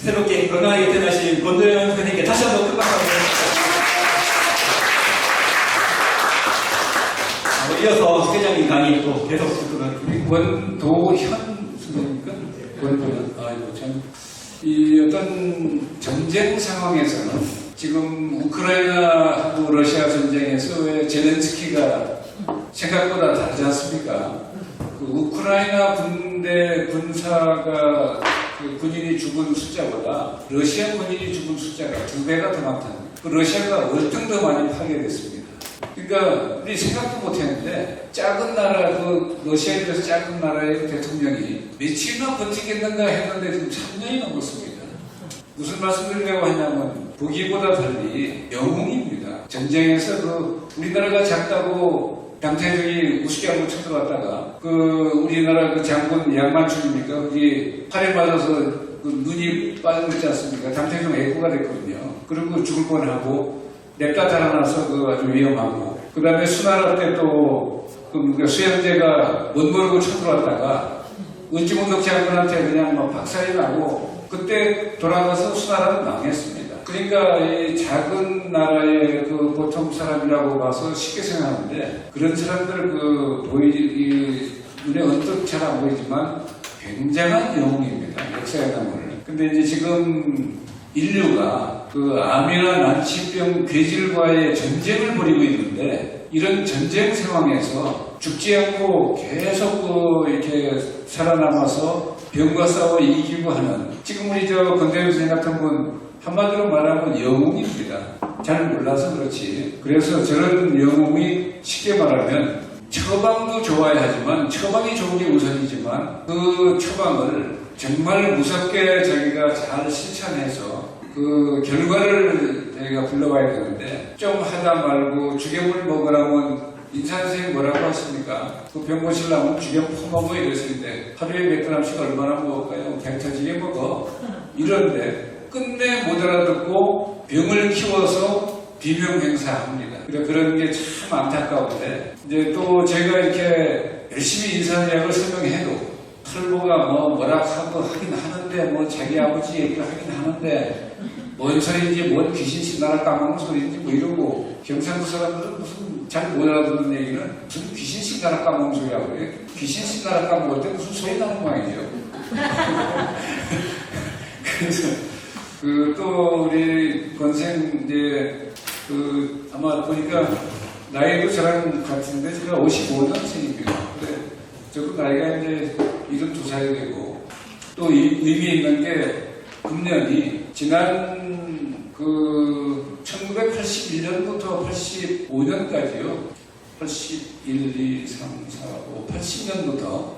새롭게 건강하게 태어나신 권도현 선생님께 다시 한번 큰 박수 부탁드립니다. 이어서 회장님 강의 또 계속 듣도록 우리 권도현 선생님입니까? 권도현. 이 어떤 전쟁 상황에서는 지금 우크라이나하고 러시아 전쟁에서 왜 제렌스키가 생각보다 다르지 않습니까? 그 우크라이나 군대 군사가 그 군인이 죽은 숫자보다 러시아 군인이 죽은 숫자가 2배가 더 많다는 거예요. 그 러시아가 월등 더 많이 파괴됐습니다. 그러니까 우리 생각도 못했는데 작은 나라, 그 러시아에 비해서 작은 나라의 대통령이 며칠이나 버티겠는가 했는데 지금 3년이 넘었습니다. 무슨 말씀드리려고 하냐면 보기보다 달리 영웅입니다. 전쟁에서 그 우리나라가 작다고 장태정이 우습게 한번 쳐들어왔다가 그 우리나라 그 장군 양만춘입니까? 그게 팔에 맞아서 그 눈이 빠져있지 않습니까? 장태정 애꾸가 됐거든요. 그리고 죽을 뻔하고 냅다 달아나서 그 아주 위험하고 그 다음에 수나라 때 또 그 수영제가 못 모르고 쳐들어왔다가 은지문덕 장군한테 그냥 막 박살이 나고 그때 돌아가서 수나라는 망했습니다. 그러니까 이 작은 나라의 그 보통 사람이라고 봐서 쉽게 생각하는데 그런 사람들 그 눈에 언뜻 잘 안 보이지만 굉장한 영웅입니다. 역사에 남을. 근데 이제 지금 인류가 그 암이나 난치병, 괴질과의 전쟁을 벌이고 있는데 이런 전쟁 상황에서 죽지 않고 계속 이렇게 살아남아서 병과 싸워 이기고 하는 지금 우리 저 권대현 선생님 같은 분 한마디로 말하면 영웅입니다. 잘 몰라서 그렇지. 그래서 저런 영웅이 쉽게 말하면 처방도 좋아야 하지만 처방이 좋은 게 우선이지만 그 처방을 정말 무섭게 자기가 잘 실천해서 그 결과를 저희가 불러와야 되는데 좀 하다 말고 죽여물 먹으라면 인사선생님 뭐라고 하십니까? 그 병 고치려면 죽여 퍼먹어 이랬는데 하루에 몇 그램씩 얼마나 먹을까요? 배 터지게 먹어. 이런데 끝내 못 알아듣고 병을 키워서 비명행사합니다. 그런 게 참 안타까운데 이제 또 제가 이렇게 열심히 인사내역을 설명해도 탈모가 뭐라 하긴 하는데 뭐 자기 아버지 얘기를 하긴 하는데 뭔 소리인지 뭔 귀신씨 나라 까먹는 소리인지 뭐 이러고 경상도 사람들은 무슨 잘 못 알아듣는 얘기는 무슨 귀신씨 나라 까먹는 소리라고 그래. 귀신씨 나라 까먹을 때 무슨 소리 나는 모양이에요. 그래서 그 또 우리 권생 이제 그 아마 보니까 나이도 저랑 같은데 제가 55년생입니다. 그래 저도 나이가 이제 72살이 되고 또 의미 있는 게 금년이 지난 그 1981년부터 85년까지요. 81, 2, 3, 4, 5, 80년부터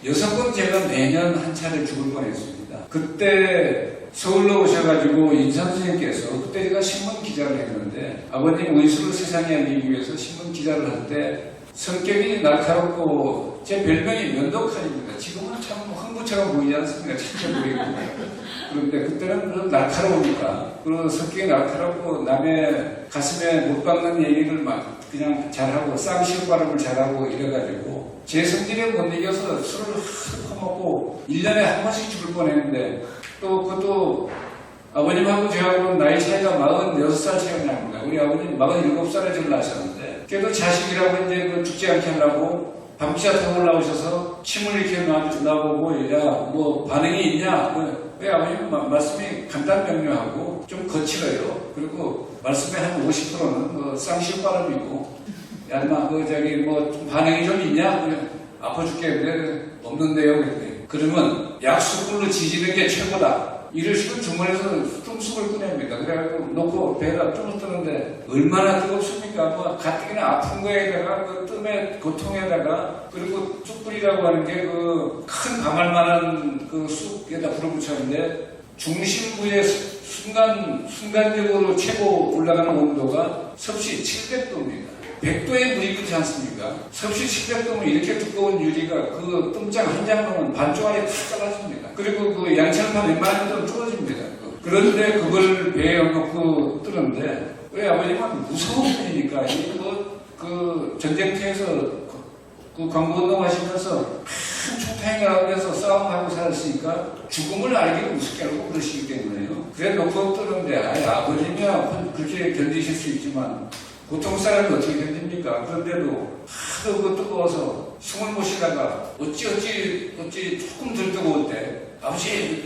6번 제가 매년 한 차례 죽을 뻔했습니다. 그때 서울로 오셔가지고 인사 선생님께서 그때 제가 신문 기자를 했는데 아버님 의술을 세상에 알리기 위해서 신문 기자를 할 때 성격이 날카롭고 제 별명이 면도칼입니다. 지금은 참 흥부처럼 보이지 않습니까? 착해 보이고. 그런데 그때는 날카로우니까 그리고 성격이 날카롭고 남의 가슴에 못 박는 얘기를 막 그냥 잘하고 쌍시옷 발음을 잘하고 이래가지고 제 성질에 못 이겨서 술을 하도 퍼먹고 1년에 한 번씩 죽을 뻔했는데 또 그것도 아버님하고 저하고는 나이 차이가 46살 차이가 납니다. 우리 아버님 47살에 저를 낳으셨는데 그래도 자식이라고 이제 그 죽지 않게 하려고 밤기차 타고 올라오셔서 침을 이렇게 놔보고 야 뭐 반응이 있냐? 왜 아버님 말씀이 간단 명료하고 좀 거칠어요. 그리고 말씀의 한 50%는 뭐 쌍시옷 발음이고 야 인마 그 저기 뭐 반응이 좀 있냐? 아파 죽겠는데 없는데요. 그러면 약수꿀로 지지는 게 최고다. 이러시고 주머니에서 뚱쑥을 꺼냅니다. 그래가지고 놓고 배에다 뚱을 뜨는데 얼마나 뜨겁습니까? 뭐 가뜩이나 아픈 거에다가 그 뜸의 고통에다가 그리고 쑥불이라고 하는 게 그 큰 가말만한 그 쑥에다 불을 붙였는데 중심부에 순간적으로 최고 올라가는 온도가 섭씨 700도입니다. 100도에 물이 끓지 않습니까? 섭씨 700도면 이렇게 두꺼운 유리가 그 뜸장 한 장만 반쪽알이 다 떨어집니다. 그리고 그 양철판 웬만한 좀 떨어집니다. 그런데 그걸 배에 넣고 뜨는데 왜 아버님은 무서운 분이니까 그 전쟁터에서 그 광고운동 하시면서 큰 총탱이 가운데서 싸움하고 살았으니까 죽음을 알기를 우습게 알고 그러시기 그래 놓고 뜨는데 아버님이야 그렇게 견디실 수 있지만 보통 사람이 어떻게 견딥니까? 그런데도 하도 그 뜨거워서 숨을 못 쉬다가 어찌 조금 덜 뜨거울 때 아버지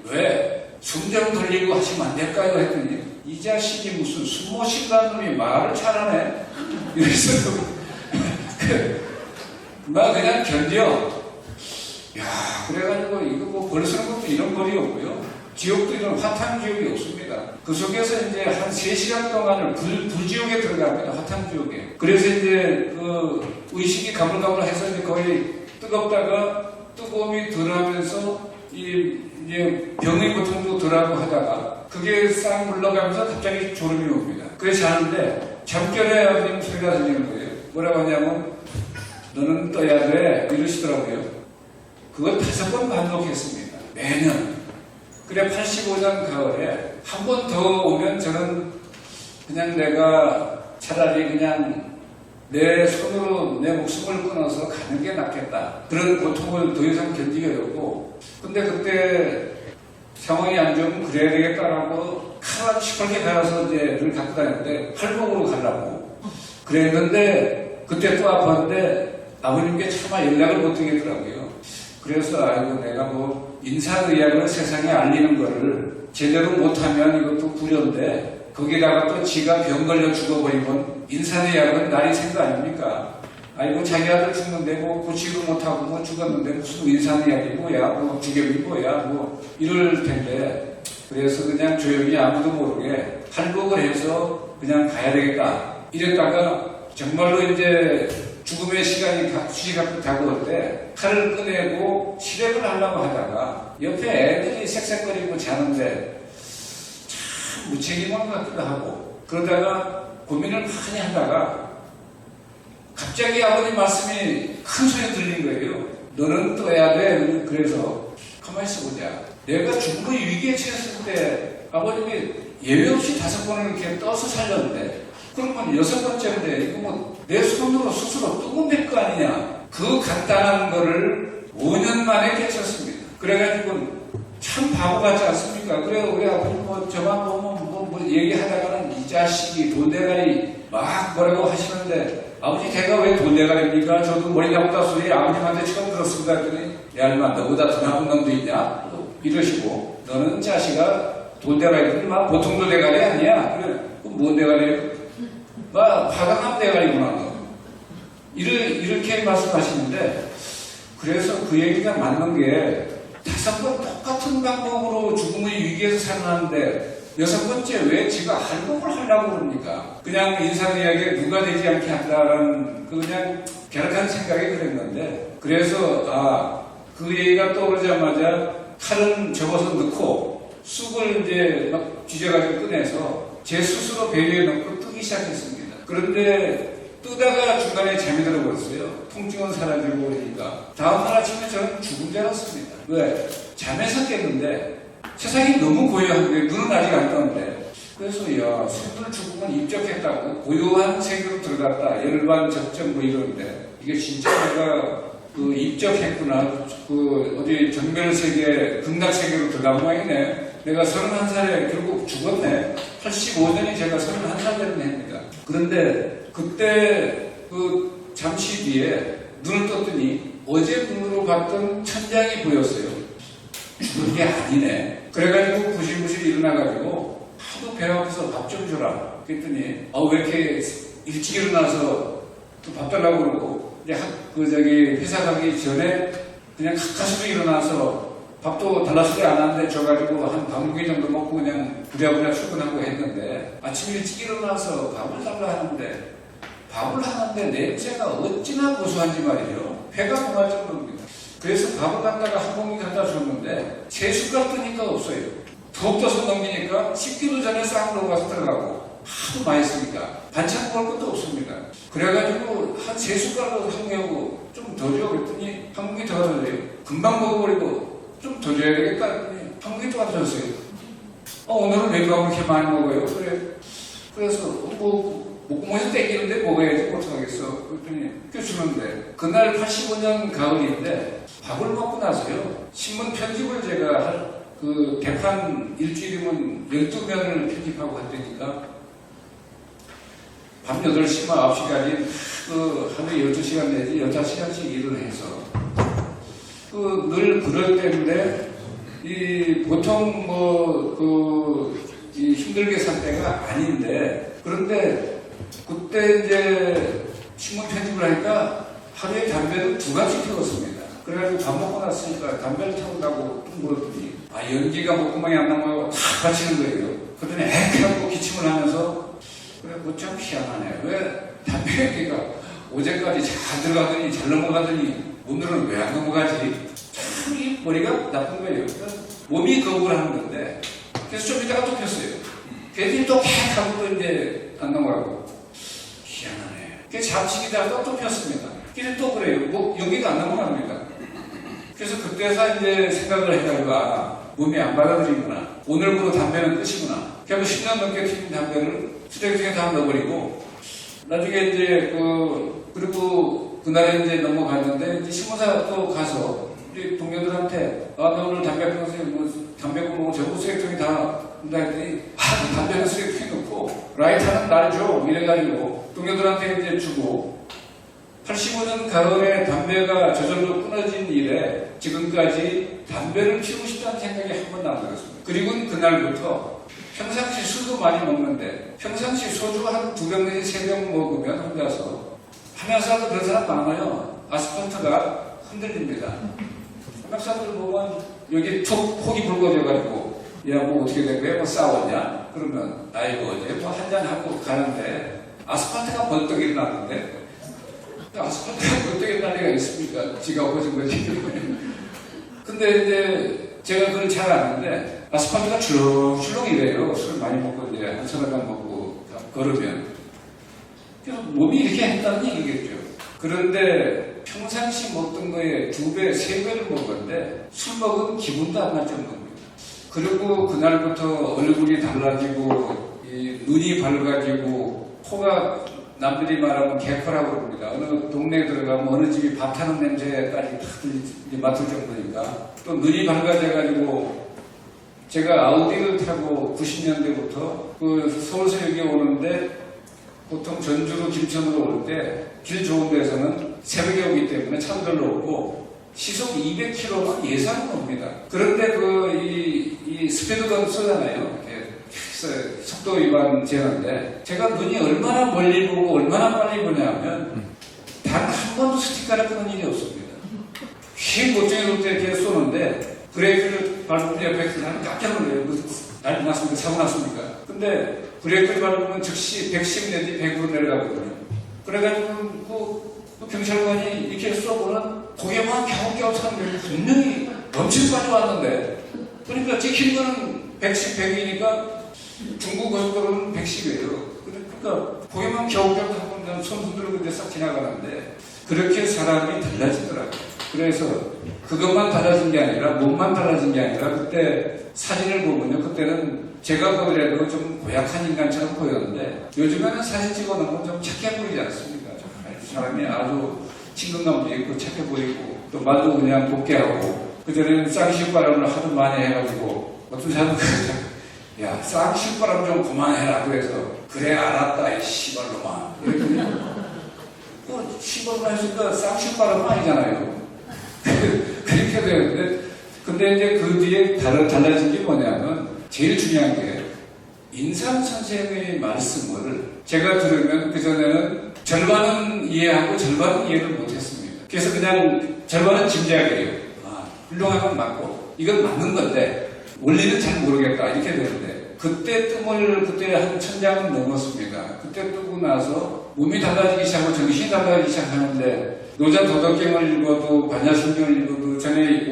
왜 숨 좀 돌리고 하시면 안 될까요? 했더니 이 자식이 무슨 숨 못 쉰다는 놈이 말을 잘하네. 이래서 막 그냥 견뎌. 야, 그래가지고 이거 뭐 벌쓰는 것도 이런 거리 없고요. 지옥도 이런 화탕 지옥이 없습니다. 그 속에서 이제 한 3시간 동안을 불지옥에 들어갑니다. 화탕 지옥에. 그래서 이제 그 의식이 가물가물해서 이제 거의 뜨겁다가 뜨거움이 덜하면서 이제 병의 고통도 덜하고 하다가 그게 싹 물러가면서 갑자기 졸음이 옵니다. 그래서 자는데 잠결에 아버님 소리가 들리는 거예요. 뭐라고 하냐면 너는 떠야 돼 이러시더라고요. 그걸 5번 반복했습니다. 매년. 그래 85년 가을에 한 번 더 오면 저는 그냥 내가 차라리 그냥 내 손으로 내 목숨을 끊어서 가는 게 낫겠다. 그런 고통을 더 이상 견디게 되고 근데 그때 상황이 안 좋으면 그래야 되겠다라고 칼을 시뻘게 갈아서 이제 늘 갖고 다녔는데 팔목으로 가려고 그랬는데 그때 또 아팠는데 아버님께 차마 연락을 못 드리겠더라고요. 그래서 아이고 내가 뭐 인사의학을 세상에 알리는 거를 제대로 못하면 이것도 불효인데 거기다가 또 지가 병 걸려 죽어버리면 인사의학은 날이 샌 거 아닙니까? 아이고 자기 아들 죽는데 뭐 고치도 못하고 뭐 죽었는데 무슨 인사의학이 뭐야 뭐 주ገብ이 뭐야 뭐 이럴 텐데 그래서 그냥 조용히 아무도 모르게 할복을 해서 그냥 가야 되겠다 이랬다가 정말로 이제 죽음의 시간이 시각도 다가올 때 칼을 꺼내고 시력을 하려고 하다가 옆에 애들이 색색거리고 자는데 참 무책임한 것 같기도 하고 그러다가 고민을 많이 하다가 갑자기 아버님 말씀이 큰 소리 들린 거예요. 너는 떠야 돼. 그래서 가만히 있어보자. 내가 죽음의 위기에 처했을 때 아버님이 예외 없이 5번을 이렇게 떠서 살렸는데 그러면 6번째인데 이거 뭐 내 손으로 스스로 뜯어낼 거 아니냐. 그 간단한 거를 5년 만에 깨쳤습니다. 그래가지고 참 바보 같지 않습니까? 그래 우리 아버님 뭐 저만 보면 뭐 얘기하다가는 이 자식이 돈대가리 막 뭐라고 하시는데 아버지 걔가 왜 돈대가리입니까? 저도 머리 나쁘다 소리 아버님한테 처음 들었습니다. 했더니 야 인마 너보다 더 나쁜 놈도 있냐? 이러시고 너는 자식아 돈대가리 막 보통 돈대가리 아니야. 그래 그럼 뭔 대가리예요? 막 화강암 대가리구나 너. 이렇게 말씀하시는데 그래서 그 얘기가 맞는 게 5번 똑같은 방법으로 죽음의 위기에서 살아났는데 6번째 왜 지가 할복을 하려고 그럽니까? 그냥 인사의학에 누가 되지 않게 한다라는 그 그냥 벼락한 생각이 그랬는데 그래서 그 얘기가 떠오르자마자 칼은 접어서 넣고 쑥을 이제 막 쥐져가지고 꺼내서 제 스스로 배위에 넣고 뜨기 시작했습니다. 그런데 뜨다가 중간에 잠이 들어버렸어요. 통증은 사라지고 그러니까 다음날 아침에 저는 죽은 줄 알았습니다. 왜? 잠에서 깼는데 세상이 너무 고요한 게 눈은 아직 안 떴는데 그래서 야 생물 죽음은 입적했다고 고요한 세계로 들어갔다 열반 접점 뭐 이러는데 이게 진짜 내가 그 입적했구나 그 어디 정멸세계 극락세계로 들어간 모양이네. 내가 31살에 결국 죽었네. 85년이 제가 31살 되는 해입니다. 그런데 그때 그 잠시 뒤에 눈을 떴더니 어제 눈으로 봤던 천장이 보였어요. 죽은 게 아니네. 그래가지고 부실부실 일어나가지고 하도 배 아파서 밥 좀 주라. 그랬더니 왜 이렇게 일찍 일어나서 또 밥 달라고 그러고 이제 회사 가기 전에 그냥 가까스로 일어나서 밥도 달라소리 안 하는데 줘가지고 한 반무기 정도 먹고 그냥 부랴부랴 출근하고 했는데 아침 일찍 일어나서 밥을 달라 하는데 밥을 하는데 냄새가 어찌나 고소한지 말이죠. 배가 고갈 정도입니다. 그래서 밥을 갖다가 한 공기 갖다 줬는데 3숟갈 뜨니까 없어요. 더욱 떠서 넘기니까 씻기도 전에 싹 녹아서 들어가고 하도 맛있으니까 반찬 먹을 것도 없습니다. 그래가지고 한 3숟갈로 한개하고 좀 더 줘. 그랬더니 한 공기 더 가져줘요. 금방 먹어버리고 좀 더 줘야 되겠다. 한 공기 또 가져줬어요. 오늘은 왜 그렇게 많이 먹어요? 그래서 목구멍에서 땡기는데 먹어야지 어떡하겠어. 그랬더니 주는데 그날 85년 가을인데 밥을 먹고 나서요 신문 편집을 제가 그 대판 일주일이면 12면을 편집하고 한다니까 밤 8시, 9시까지 그 하루에 12시간 내지 15시간씩 일을 해서 늘 그럴 때인데 보통 힘들게 살 때가 아닌데 그런데 그때 이제 신문 편집을 하니까 하루에 담배를 2갑씩 피웠습니다. 그래가지고 밥 먹고 났으니까 담배를 태운다고 물었더니 연기가 목구멍에 안 나가고 다 받치는 거예요. 그러더니 액 하고 기침을 하면서 그래 그거 참 희한하네. 왜 담배 연기가 어제까지 잘 들어가더니 잘 넘어가더니 오늘은 왜 안 넘어가지? 참 이 머리가 나쁜 거예요. 몸이 거부를 하는 건데 그래서 좀 이따가 또 폈어요. 걔들이 또 팩 하고 또 이제 안 넘어가고 희한하네. 그래서 잡치기다가 또 폈습니다. 그래서 또 그래요. 연기가 안 넘어갑니다. 그래서 그때서 이제 생각을 해가지고 몸이 안 받아들이구나. 오늘부로 담배는 끝이구나. 그래서 10년 넘게 피운 담배를 쓰레기통에 다 넣어버리고 나중에 이제 그리고 그날에 이제 넘어갔는데 이제 신문사 또 가서 우리 동료들한테 너 오늘 담배 피워서 담배 구멍 전부 쓰레기통에 다 넣는다 했더니 담배는 쓰레기통에 넣고 라이터는 날 줘. 이래가지고 동료들한테 이제 주고 85년 가을에 담배가 저절로 끊어진 이래 지금까지 담배를 피우고 싶다는 생각이 한 번도 안 들었습니다. 그리고 그날부터 평상시 술도 많이 먹는데 평상시 소주 한 2병 내지 3병 먹으면 혼자서 한약사도 그런 사람 많아요. 아스팔트가 흔들립니다. 한약사들 보면 여기 폭이 붉어져가지고 야 뭐 어떻게 된 거야? 뭐 싸웠냐? 그러면 아이고 어제 뭐 한잔하고 가는데 아스팔트가 벌떡 일어났는데 아스팔트가 벌떡 일어날 리가 있습니까? 지가 엎어진 거지. 근데 이제 제가 그걸 잘 아는데 아스팔트가 출렁출렁 이래요. 술을 많이 먹고 이제 한 서너 잔 먹고 걸으면 그래서 몸이 이렇게 했다는 얘기겠죠. 그런데 평상시 먹던 거에 2배, 3배를 먹었는데 술 먹은 기분도 안 날 정도입니다. 그리고 그날부터 얼굴이 달라지고 눈이 밝아지고 코가 남들이 말하면 개코라고 그럽니다. 어느 동네에 들어가면 어느 집이 밥 타는 냄새까지 다 맡을 정도니까 또 눈이 밝아져가지고 제가 아우디를 타고 90년대부터 서울서역에 오는데 보통 전주로 김천으로 올 때 길 좋은 데서는 새벽에 오기 때문에 차도 별로 없고 시속 200km만 예상은 옵니다. 그런데 이 스피드건 쏘잖아요. 속도 위반 제한인데 제가 눈이 얼마나 멀리 보고 얼마나 빨리 보냐면 단 한 번도 스티커를 끄는 일이 없습니다. 휘 멋쟁이 올 때 이렇게 쏘는데 브레이크를 밟으면 옆에 사람이 깜짝 놀라요. 난리 났습니까? 사고 났습니까? 근데 브레이크를 밟으면 즉시 110 내지 100으로 내려가거든요. 그래가지고 경찰관이 이렇게 쏘고는 고개만 갸웃갸웃 하는데 분명히 넘칠 빨리 왔는데 그러니까 찍힌 거는 110, 100이니까 중국 고속도로는 110이에요. 그러니까 고개만 갸웃갸웃 하고 손 흔들고 이제 싹 지나가는데 그렇게 사람이 달라지더라고요. 그래서 그것만 달라진 게 아니라 몸만 달라진 게 아니라 그때 사진을 보면요. 그때는 제가 보더라도 좀 고약한 인간처럼 보였는데 요즘에는 사진 찍어놓으면 좀 착해 보이지 않습니까? 사람이 아주 친근감도 있고 착해 보이고 또 말도 그냥 곱게 하고 그전에는 쌍시바람을 하도 많이 해가지고 어떤 사람은 야 쌍시바람 좀 그만해라 그래서 그래 알았다 이 시발로만 이렇게 또 시발로만 했으니까 쌍시바람은 아니잖아요. 그렇게 되는데 근데 이제 그 뒤에 달라진 게 뭐냐면 제일 중요한 게 인상 선생의 말씀을 제가 들으면 그전에는 절반은 이해하고 절반은 이해를 못했습니다. 그래서 그냥 절반은 짐작이에요. 훌륭한 건 맞고 이건 맞는 건데 원리는 잘 모르겠다 이렇게 되는데 그때 한 1000장은 넘었습니다. 그때 뜨고 나서 몸이 달라지기 시작하고 정신이 달라지기 시작하는데 노자 도덕경을 읽어도 반야성경을 읽어도 전에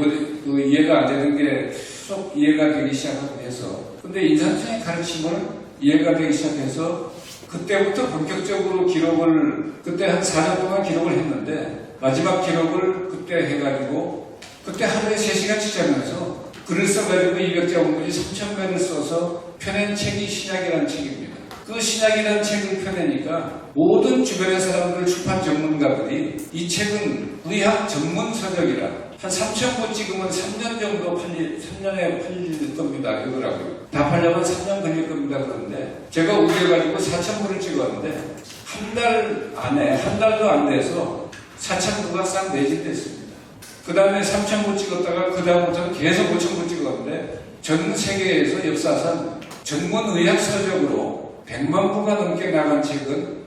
이해가 안 되는 게 쏙 이해가 되기 시작하고 해서 근데 인상성의 가르침을 이해가 되기 시작해서 그때부터 본격적으로 기록을 그때 한 4년 동안 기록을 했는데 마지막 기록을 그때 해가지고 그때 하루에 3시간씩 자면서 글을 써가지고 200자 원문이 3000배를 써서 펴낸 책이 신약이라는 책입니다. 그 신약이라는 책을 펴내니까 모든 주변의 사람들 출판 전문가들이 이 책은 의학 전문 서적이라 한 3,000부 찍으면 3년 정도 3년에 팔릴 겁니다. 그러더라고요. 다 팔려면 3년 걸릴 겁니다. 그런데 제가 우겨가지고 4,000부를 찍었는데 한 달 안에, 한 달도 안 돼서 4,000부가 싹 매진됐습니다. 그 다음에 3,000부 찍었다가 그 다음부터는 계속 5,000부 찍었는데 전 세계에서 역사상 전문의학서적으로 100만 부가 넘게 나간 책은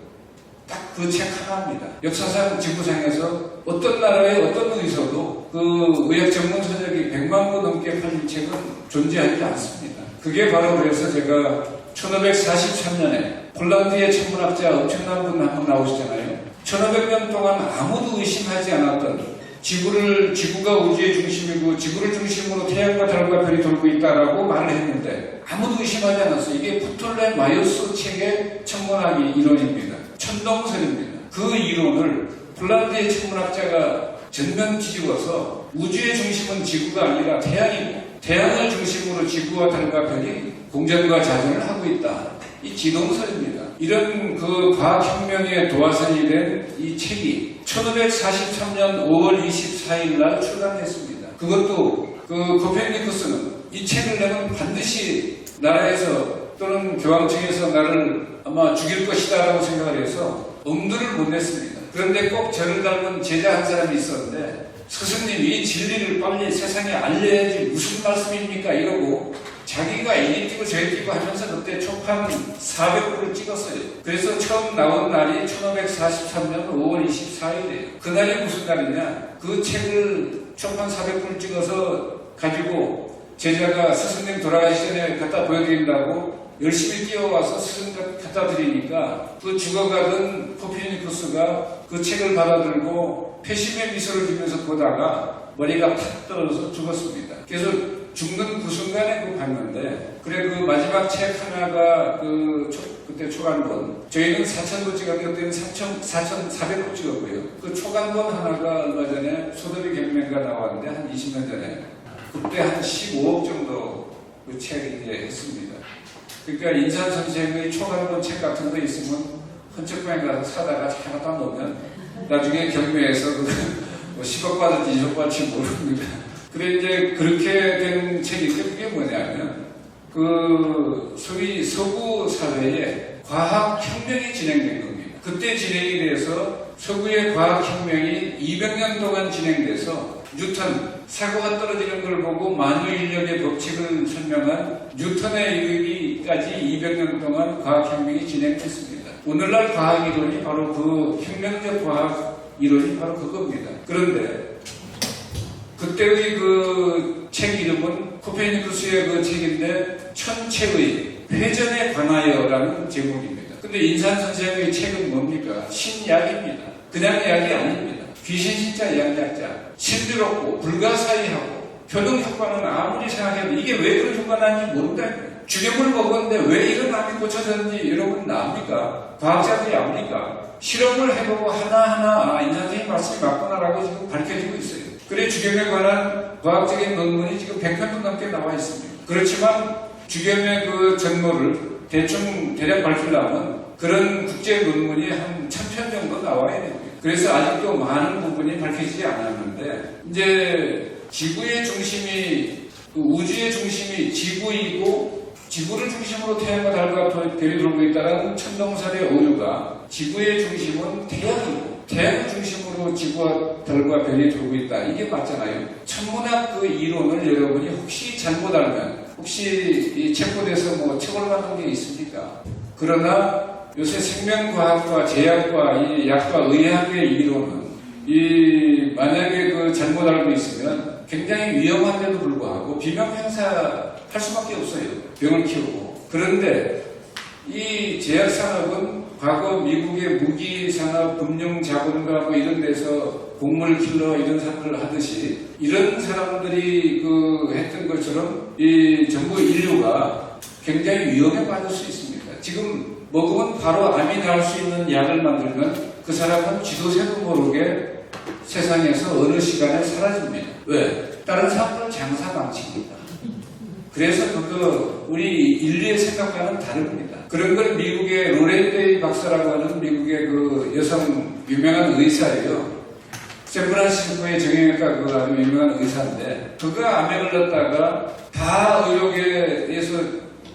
딱 그 책 하나입니다. 역사상 지구상에서 어떤 나라의 어떤 의사도 그 의학 전문 서적이 100만 부 넘게 팔린 책은 존재하지 않습니다. 그게 바로 그래서 제가 1543년에 폴란드의 천문학자 엄청난 분 한 분 나오시잖아요. 1500년 동안 아무도 의심하지 않았던 지구가 우주의 중심이고 지구를 중심으로 태양과 달과 별이 돌고 있다라고 말을 했는데 아무도 의심하지 않았어요. 이게 프톨레마이오스 책의 천문학의 이론입니다. 천동설입니다. 그 이론을 폴란드의 천문학자가 전면 뒤집어서 우주의 중심은 지구가 아니라 태양이고 태양을 중심으로 지구와 달과 별이 공전과 자전을 하고 있다. 이 기동설입니다. 이런 그 과학혁명의 도화선이 된 이 책이 1543년 5월 24일 날 출간했습니다. 그것도 그 코페르니쿠스는 이 책을 내면 반드시 나라에서 또는 교황청에서 나를 아마 죽일 것이다 라고 생각을 해서 엄두를 못 냈습니다. 그런데 꼭 저를 닮은 제자 한 사람이 있었는데 스승님 이 진리를 빨리 세상에 알려야지 무슨 말씀입니까? 이러고 자기가 이리 뛰고 저리 뛰고 하면서 그때 초판 400부를 찍었어요. 그래서 처음 나온 날이 1543년 5월 24일이에요. 그날이 무슨 날이냐? 그 책을 초판 400부를 찍어서 가지고 제자가 스승님 돌아가시기 전에 갖다 보여드린다고 열심히 뛰어와서 스승님 갖다 드리니까 그 죽어가던 코페르니쿠스가 그 책을 받아들고 패심의 미소를 지면서 보다가 머리가 탁 떨어져서 죽었습니다. 그래서 죽는 그 순간에 그 봤는데 그래 그 마지막 책 하나가 그때 초간본 저희는 4,000부 찍었는데 그때는 4,400부 찍었고요. 그 초간본 하나가 얼마 전에 소더비 경매가 나왔는데 한 20년 전에 그때 한 15억 정도 그 책을 이제 했습니다. 그러니까 인산 선생의 초간본 책 같은 거 있으면 헌책방에 가서 사다가 잘 갖다 놓으면 나중에 경매에서 뭐 10억 받을지 20억 받을지 모릅니다. 그래 이제 그렇게 된 책인데 그게 뭐냐면 그 소위 서구 사회에 과학 혁명이 진행된 겁니다. 그때 진행이 돼서 서구의 과학 혁명이 200년 동안 진행돼서 뉴턴 사고가 떨어지는 걸 보고 만유인력의 법칙을 설명한 뉴턴에 이르기까지 200년 동안 과학 혁명이 진행됐습니다. 오늘날 과학 이론이 바로 그 혁명적 과학 이론이 바로 그겁니다. 그런데 그때의 그 책 이름은 코페르니쿠스의 그 책인데 천체의 회전에 관하여라는 제목입니다. 근데 인산 선생의 책은 뭡니까? 신약입니다. 그냥 약이 아닙니다. 귀신 신자 양약자 신비롭고 불가사의하고 효능 효과는 아무리 생각해도 이게 왜 그런 효과가 나는지 모른다니까요. 죽염을 먹었는데 왜 이런 암이 고쳐졌는지 여러분 압니까? 과학자들이 압니까? 실험을 해보고 하나하나 인산 선생님 말씀이 맞구나라고 지금 밝혀지고 있어요. 그래 죽염에 관한 과학적인 논문이 지금 100편도 넘게 나와 있습니다. 그렇지만 죽염의 그 전모를 대략 밝히려면 그런 국제 논문이 한 1000편 정도 나와야 됩니다. 그래서 아직도 많은 부분이 밝혀지지 않았는데 이제 지구의 중심이 우주의 중심이 지구이고 지구를 중심으로 태양과 달과 별이 돌고 있다는 천동설의 오류가 지구의 중심은 태양이고 태양을 중심으로 지구와 달과 별이 돌고 있다. 이게 맞잖아요. 천문학 그 이론을 여러분이 혹시 잘못 알면 혹시 이 체포돼서 뭐 처벌받는 게 있습니까? 그러나 요새 생명과학과 제약과 이 약과 의학의 이론은 이 만약에 그 잘못 알고 있으면 굉장히 위험한데도 불구하고 비명 행사할 수밖에 없어요. 병을 키우고. 그런데 이 제약산업은 과거 미국의 무기산업, 금융자본가 뭐 이런 데서 곡물 킬러 이런 사람들 하듯이 이런 사람들이 그 했던 것처럼 이 전부 인류가 굉장히 위험에 빠질 수 있습니다. 지금 먹으면 바로 암이 날 수 있는 약을 만들면 그 사람은 지도새도 모르게 세상에서 어느 시간에 사라집니다. 왜? 다른 사람들은 장사 망칩니다. 그래서 우리 인류의 생각과는 다릅니다. 그런 걸 미국의 로렌데이 박사라고 하는 미국의 그 여성 유명한 의사예요. 샌프란시스코의 정형외과 그 아주 유명한 의사인데 그가 암에 걸렸다가 다 의료계에서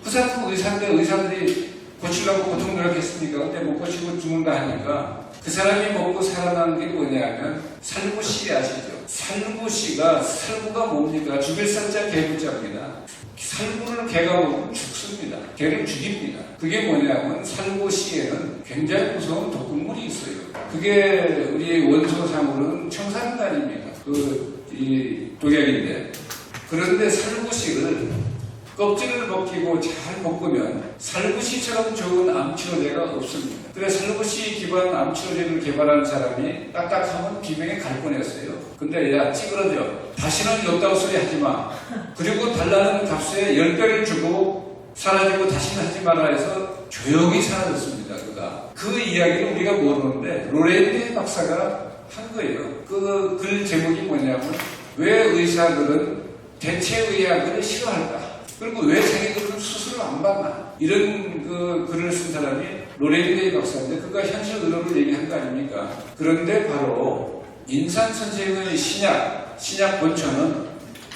그 사람 의사인데 의사들이 고치려고 고통 노력했습니까? 근데 못 고치고 죽는다 하니까 그 사람이 먹고 살아난 게 뭐냐면 살구씨 아시죠? 살구씨가 살구가 뭡니까? 죽일 살자 개구자입니다. 살구를 개가 먹으면 죽습니다. 개를 죽입니다. 그게 뭐냐면 살구씨에는 굉장히 무서운 독극물이 있어요. 그게 우리 원소상으로는 청산가입니다. 이 독약인데 그런데 살구씨를 껍질을 벗기고 잘 볶으면 살구씨처럼 좋은 암치료제가 없습니다. 그래서 살구씨 기반 암치료제를 개발한 사람이 딱딱하면 비명에 갈 뻔했어요. 근데 야 찌그러져. 다시는 없다고 소리 하지 마. 그리고 달라는 값에 10배를 주고 사라지고 다시는 하지 마라 해서 조용히 사라졌습니다. 그가. 그 이야기를 우리가 모르는데 로렌데 박사가 한 거예요. 그 글 제목이 뭐냐면 왜 의사들은 대체의학을 싫어할까? 그리고 왜 자기들은 수술을 안 받나? 이런 그 글을 쓴 사람이 로렌데 박사인데 그가 현실 의료를 얘기한 거 아닙니까? 그런데 바로 인산 선생의 신약 본초는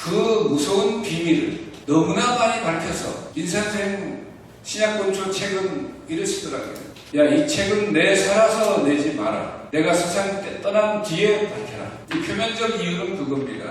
그 무서운 비밀을 너무나 많이 밝혀서 인산 선생 신약 본초 책은 이러시더라고요. 야, 이 책은 내 살아서 내지 마라. 내가 세상 떠난 뒤에 밝혀라. 이 표면적 이유는 그겁니다.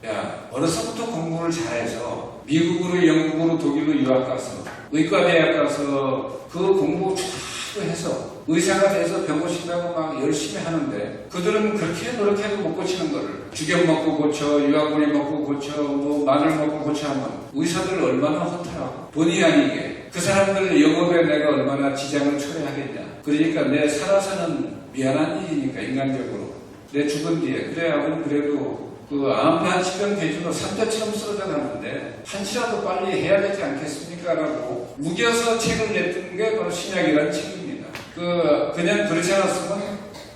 야, 어려서부터 공부를 잘해서 미국으로 영국으로 독일로 유학 가서 의과대학 가서 그 공부 쫙 해서 의사가 돼서 병 고친다고 막 열심히 하는데 그들은 그렇게 노력해도 못 고치는 거를 죽염 먹고 고쳐, 유황고리 먹고 고쳐, 뭐 마늘 먹고 고쳐 하면 의사들 얼마나 허탈하고 본의 아니게 그 사람들 영업에 내가 얼마나 지장을 초래하겠냐. 그러니까 내 살아서는 미안한 일이니까 인간적으로 내 죽은 뒤에 그래야 그래도 그 암판 치병 대주로 삼자처럼 쓰러져 가는데 한시라도 빨리 해야 되지 않겠습니까? 라고 우겨서 책을 냈던 게 바로 신약이라는 책입니다. 그냥 그러지 않았으면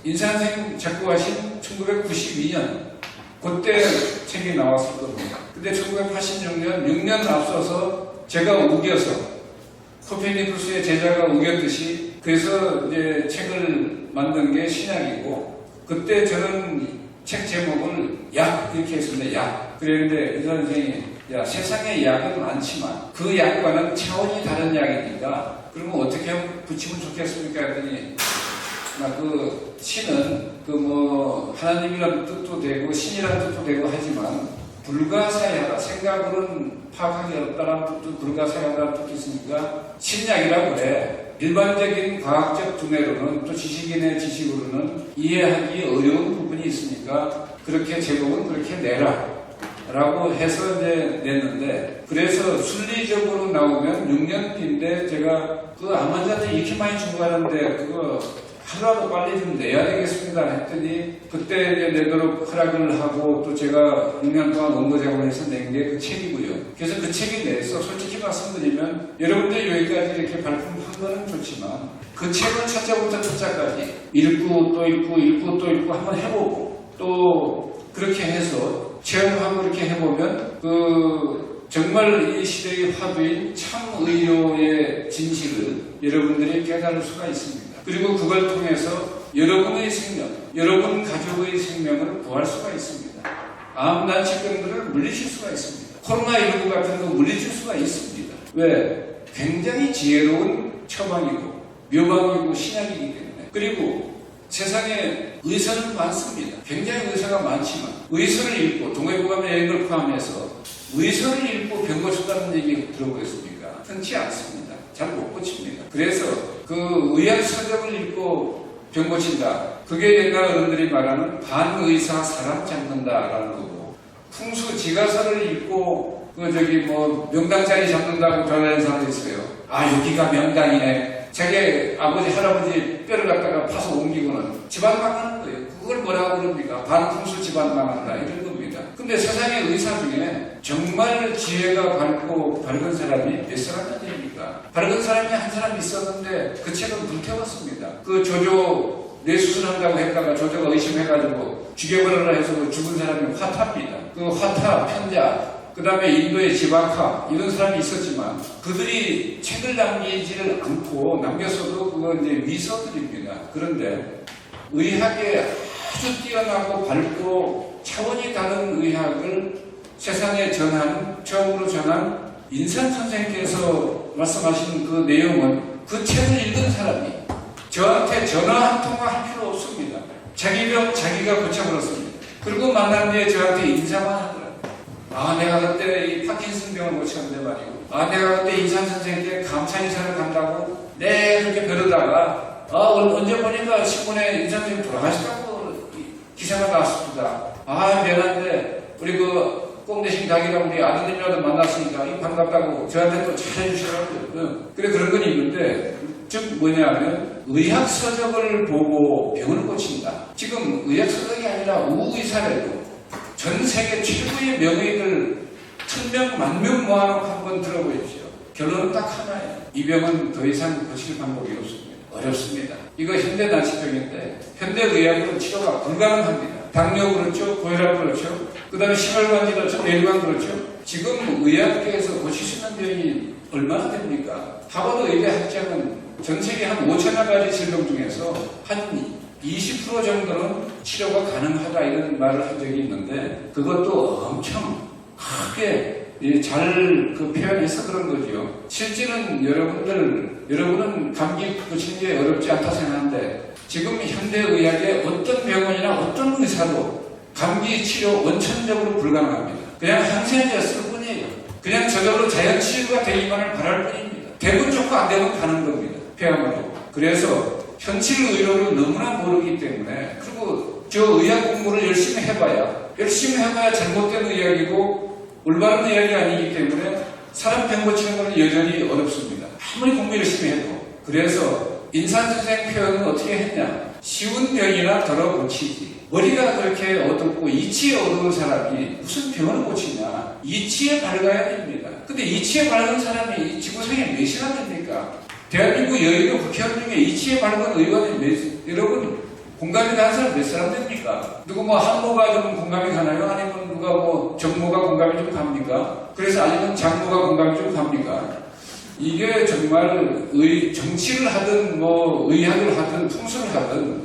인산생 작고하신 1992년 그때 책이 나왔을 겁니다. 근데 1986년 6년 앞서서 제가 우겨서 코페르니쿠스의 제자가 우겼듯이 그래서 이제 책을 만든 게 신약이고 그때 저는 책 제목을 약 이렇게 했습니다. 약. 그랬는데 이 선생님이 야 세상에 약은 많지만 그 약과는 차원이 다른 약이니까 그러면 어떻게 붙이면 좋겠습니까? 했더니 그 신은 그 뭐 하나님이라는 뜻도 되고 신이라는 뜻도 되고 하지만 불가사의하다. 생각으로는 파악하기 어렵다는 뜻도 불가사의하다는 뜻이 있으니까 신약이라고 그래. 일반적인 과학적 두뇌로는 또 지식인의 지식으로는 이해하기 어려운 부분이 있으니까 그렇게 제목은 그렇게 내라 라고 해서 이제 냈는데 그래서 순리적으로 나오면 6년 뒤인데 제가 그 암 환자한테 이렇게 많이 준거하는데 그거 하루라도 빨리 좀 내야 되겠습니다 했더니 그때 이제 내도록 허락을 하고 또 제가 6년 동안 원고 작업을 해서 낸 게 그 책이고요. 그래서 그 책이 내서 솔직히 말씀드리면 여러분들 여기까지 이렇게 발품한 거는 좋지만 그 책을 첫째부터 첫자까지 읽고 또 읽고 읽고 또 읽고 한번 해보고 또 그렇게 해서 체험하고 이렇게 해보면 그 정말 이 시대의 화두인 참의료의 진실을 여러분들이 깨달을 수가 있습니다. 그리고 그걸 통해서 여러분의 생명, 여러분 가족의 생명을 구할 수가 있습니다. 암난치병들을 물리칠 수가 있습니다. 코로나19 같은 거 물리칠 수가 있습니다. 왜? 굉장히 지혜로운 처방이고 묘방이고 신약이기 때문에. 그리고 세상에 의사는 많습니다. 굉장히 의사가 많지만 의사를 읽고 동해부감의 여행을 포함해서 의사를 읽고 병 고쳤다는 얘기 들어보겠습니까? 흔치 않습니다. 잘 못 고칩니다. 그래서 그 의학 서적을 읽고 병 고친다. 그게 옛날 어른들이 말하는 반의사 사람 잡는다라는 거고 풍수 지가서를 읽고 명당자리 잡는다고 전하는 사람도 있어요. 아 여기가 명당이네. 자기 아버지 할아버지 뼈를 갖다가 파서 옮기고는 집안 망하는 거예요. 그걸 뭐라고 그럽니까? 반풍수 집안 망한다 이런 겁니다. 근데 세상의 의사 중에 정말 지혜가 밝은 사람이 몇 사람이 됩니까? 밝은 사람이 한 사람 있었는데 그 책은 불태웠습니다. 그 조조 뇌수술한다고 했다가 조조가 의심해가지고 죽여버려라 해서 죽은 사람이 화타입니다. 그 화타, 편자, 그 다음에 인도의 지바카 이런 사람이 있었지만 그들이 책을 남기지를 않고 남겼어도 그건 이제 위서들입니다. 그런데 의학에 아주 뛰어나고 밝고 차원이 다른 의학을 세상에 처음으로 전한 인산 선생님께서 말씀하신 그 내용은 그 책을 읽은 사람이 저한테 전화 한 통화 할 필요 없습니다. 자기 병 자기가 고쳐버렸습니다. 그리고 만난 뒤에 저한테 인사만 하더라고요. 아, 내가 그때 이 파킨슨 병을 고쳤는데 말이고, 아, 내가 그때 인산 선생님께 감사 인사를 간다고 그렇게 벼르다가 언제 보니까 신문에 인산 선생님 돌아가시다고 기사가 나왔습니다. 아, 미안한데 우리 꼭 대신 닭이랑 우리 아드님이라도 만났으니까 반갑다고 저한테 또 잘해주시더라고요. 그래 그런 건 있는데, 즉 뭐냐면 의학 서적을 보고 병을 고친다. 지금 의학 서적이 아니라 우의사라도 전 세계 최고의 명의들 1000명, 10,000명 모아놓고 한번 들어보십시오. 결론은 딱 하나예요. 이 병은 더 이상 고칠 방법이 없습니다. 어렵습니다. 이거 현대 난치병인데 현대 의학으로는 치료가 불가능합니다. 당뇨 그렇죠, 고혈압 그렇죠, 그 다음에 심혈관 그렇죠, 뇌관 그렇죠. 지금 의학계에서 고칠 수 있는 병이 얼마나 됩니까? 하버드 의대 학자는 전 세계 한 5천여 가지 질병 중에서 한 20% 정도는 치료가 가능하다 이런 말을 한 적이 있는데, 그것도 엄청 크게 잘 표현해서 그런 거죠. 실제는 여러분은 감기 고치는 게 어렵지 않다 생각하는데, 지금 현대의학의 어떤 병원이나 어떤 의사도 감기 치료 원천적으로 불가능합니다. 그냥 항생제 쓸 뿐이에요. 그냥 저절로 자연 치유가 되기만을 바랄 뿐입니다. 되면 좋고 안 되면 가는 겁니다. 폐암으로. 그래서 현실 의료를 너무나 모르기 때문에, 그리고 저 의학 공부를 열심히 해봐야 잘못된 의학이고 올바른 의학이 아니기 때문에 사람 병 고치는 건 여전히 어렵습니다. 아무리 공부 열심히 해도. 그래서 인산 선생 표현은 어떻게 했냐? 쉬운 병이나 덜어 고치지. 머리가 그렇게 어둡고 이치에 어두운 사람이 무슨 병을 고치냐? 이치에 밝아야 됩니다. 근데 이치에 밝은 사람이 이 지구상에 몇이나 됩니까? 대한민국 여의도 국회의원 중에 이치에 밝은 의원이 여러분 공감이 가는 사람 몇 사람 됩니까? 누구 한모가 좀 공감이 가나요? 아니면 누가 정모가 공감이 좀 갑니까? 그래서 아니면 장모가 공감이 좀 갑니까? 이게 정말 정치를 하든 의학을 하든 풍수를 하든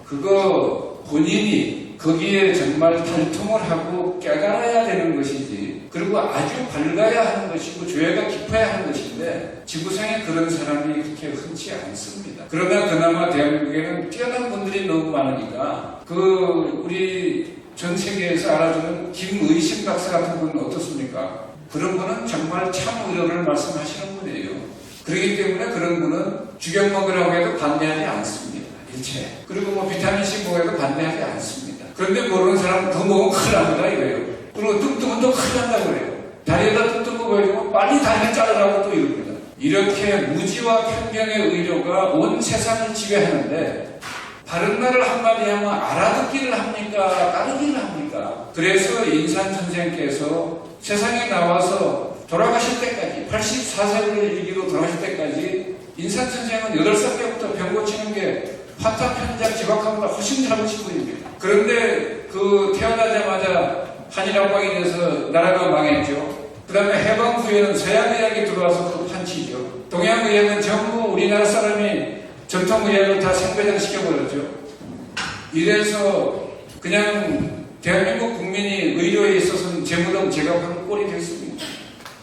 그거 본인이 거기에 정말 탈통을 하고 깨달아야 되는 것이지, 그리고 아주 밝아야 하는 것이고 조예가 깊어야 하는 것인데 지구상에 그런 사람이 그렇게 흔치 않습니다. 그러나 그나마 대한민국에는 뛰어난 분들이 너무 많으니까 우리 전 세계에서 알아주는 김의심 박사 같은 분은 어떻습니까? 그런 분은 정말 참 의료를 말씀하시는 분이에요. 그렇기 때문에 그런 분은 죽여 먹으라고 해도 반대하지 않습니다. 일체. 그리고 비타민C 먹어도 반대하지 않습니다. 그런데 모르는 사람은 더 먹으면 큰일 납니다 이거예요. 그리고 뚱뚱은 또 큰일 난다고 그래요. 다리에다 뚱뚱거 보여주면 빨리 다리를 자르라고 또 이럽니다. 이렇게 무지와 편견의 의료가 온 세상을 지배하는데 바른 말을 한마디 하면 알아듣기를 합니까? 따르기를 합니까? 그래서 인산 선생께서 세상에 나와서 돌아가실 때까지 84세를 일기로 돌아가실 때까지 인산 선생은 8살 때부터 병 고치는 게 화타 편작 지박함보다 훨씬 잘 고친 분입니다. 그런데 태어나자마자 한일합방이 돼서 나라가 망했죠. 그 다음에 해방 후에는 서양의학이 들어와서 또 판치죠. 동양의학은 전부 우리나라 사람이 전통의학을 다 생배장시켜버렸죠. 이래서 그냥 대한민국 국민이 의료에 있어서는 제무덤 제각하는 꼴이 됐습니다.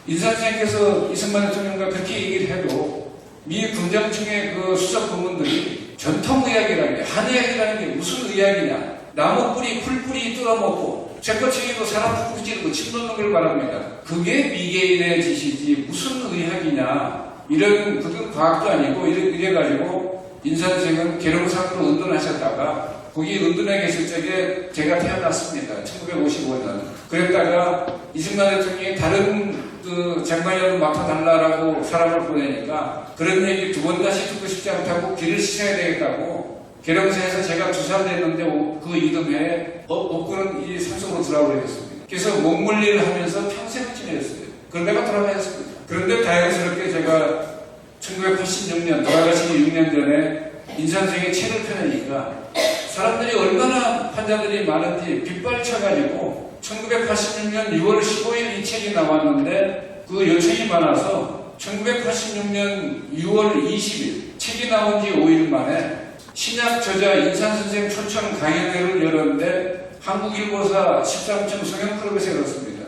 인산 선생께서 이승만 대통령과 그렇게 얘기를 해도 미 군정청의 수석 고문들이 전통의학이라는 게, 한의학이라는 게 무슨 의학이냐, 나무 뿌리, 풀 뿌리 뜯어먹고 쇠꼬챙이로 사람 푹 찌르고 침 놓는 걸 말합니다. 그게 미개인의 짓이지 무슨 의학이냐, 이런 그건 과학도 아니고 이래가지고 인산 선생은 계룡산으로 은둔하셨다가 거기 은둔에 계실 적에 제가 태어났습니다. 1955년. 그랬다가 이승만 대통령이 다른 장관이라도 맡아달라고 사람을 보내니까 그런 얘기 두 번 다시 듣고 싶지 않다고 길을 씻어야 되겠다고 계룡사에서 제가 2살 됐는데 그 이듬해에 업구는 이 산속으로 들어가버렸습니다. 그래서 몸물리를 하면서 평생 지냈어요. 그러다가 돌아가셨습니다. 그런데 다행스럽게 제가 1986년 돌아가시기 6년 전에 인산 선생의 책을 펴내니까 사람들이 얼마나 환자들이 많은지 빗발쳐가지고 1986년 6월 15일 이 책이 나왔는데 그 요청이 많아서 1986년 6월 20일 책이 나온 지 5일 만에 신약 저자 인산선생 초청 강연회를 열었는데 한국일보사 13층 성형클럽에서 열었습니다.